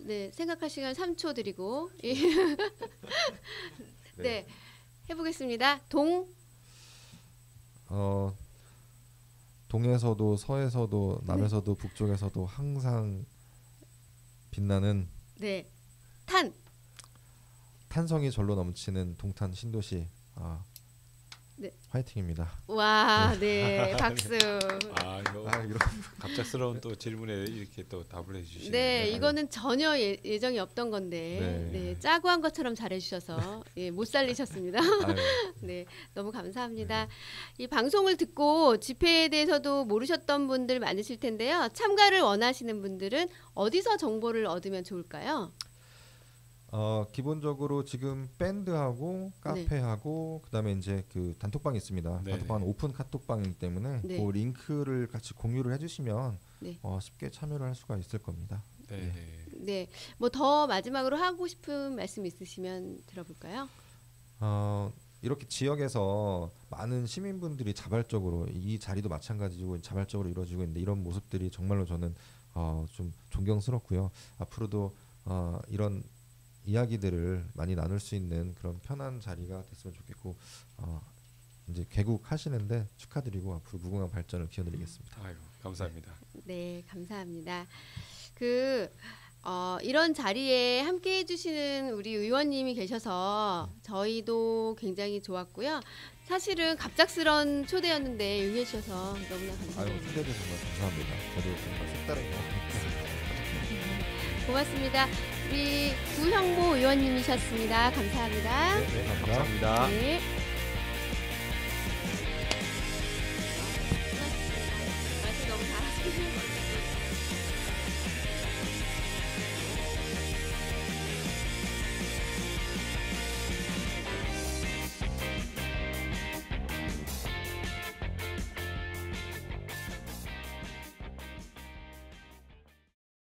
[SPEAKER 3] 네, 생각할 시간 3초 드리고 네, 해보겠습니다.
[SPEAKER 4] 동에서도 서에서도 남에서도 북쪽에서도 항상 빛나는
[SPEAKER 3] 네,
[SPEAKER 4] 탄성이 절로 넘치는 동탄 신도시
[SPEAKER 3] 네.
[SPEAKER 4] 화이팅입니다.
[SPEAKER 3] 와, 네, 박수.
[SPEAKER 5] 이거
[SPEAKER 4] 이런
[SPEAKER 5] 갑작스러운 또 질문에 이렇게 또 답을 해주시네요.
[SPEAKER 3] 네, 이거는 전혀 예정이 없던 건데, 네, 짜고 한 것처럼 잘해주셔서 못 살리셨습니다. 네, 너무 감사합니다. 이 방송을 듣고 집회에 대해서도 모르셨던 분들 많으실 텐데요. 참가를 원하시는 분들은 어디서 정보를 얻으면 좋을까요?
[SPEAKER 4] 기본적으로 지금 밴드하고 카페하고 그다음에 이제 그 단톡방이 있습니다.
[SPEAKER 5] 네.
[SPEAKER 4] 단톡방은 오픈 카톡방이기 때문에 그 링크를 같이 공유를 해주시면 쉽게 참여를 할 수가 있을 겁니다.
[SPEAKER 3] 네, 뭐 더 마지막으로 하고 싶은 말씀 있으시면 들어볼까요?
[SPEAKER 4] 이렇게 지역에서 많은 시민분들이 자발적으로 이 자리도 마찬가지고 자발적으로 이루어지고 있는데 이런 모습들이 정말로 저는 좀 존경스럽고요. 앞으로도 이런 이야기들을 많이 나눌 수 있는 그런 편한 자리가 됐으면 좋겠고 이제 개국하시는데 축하드리고 앞으로 무궁한 발전을 기원드리겠습니다.
[SPEAKER 5] 감사합니다.
[SPEAKER 3] 네, 감사합니다. 이런 자리에 함께 해주시는 우리 의원님이 계셔서 저희도 굉장히 좋았고요. 사실은 갑작스런 초대였는데 응해 주셔서 너무나 감사합니다.
[SPEAKER 4] 초대해 주셔서 정말 감사합니다. 저도 정말 색다른 경험이었습니다.
[SPEAKER 3] 고맙습니다. 우리 구형모 의원님이셨습니다. 감사합니다.
[SPEAKER 5] 감사합니다.
[SPEAKER 3] 네.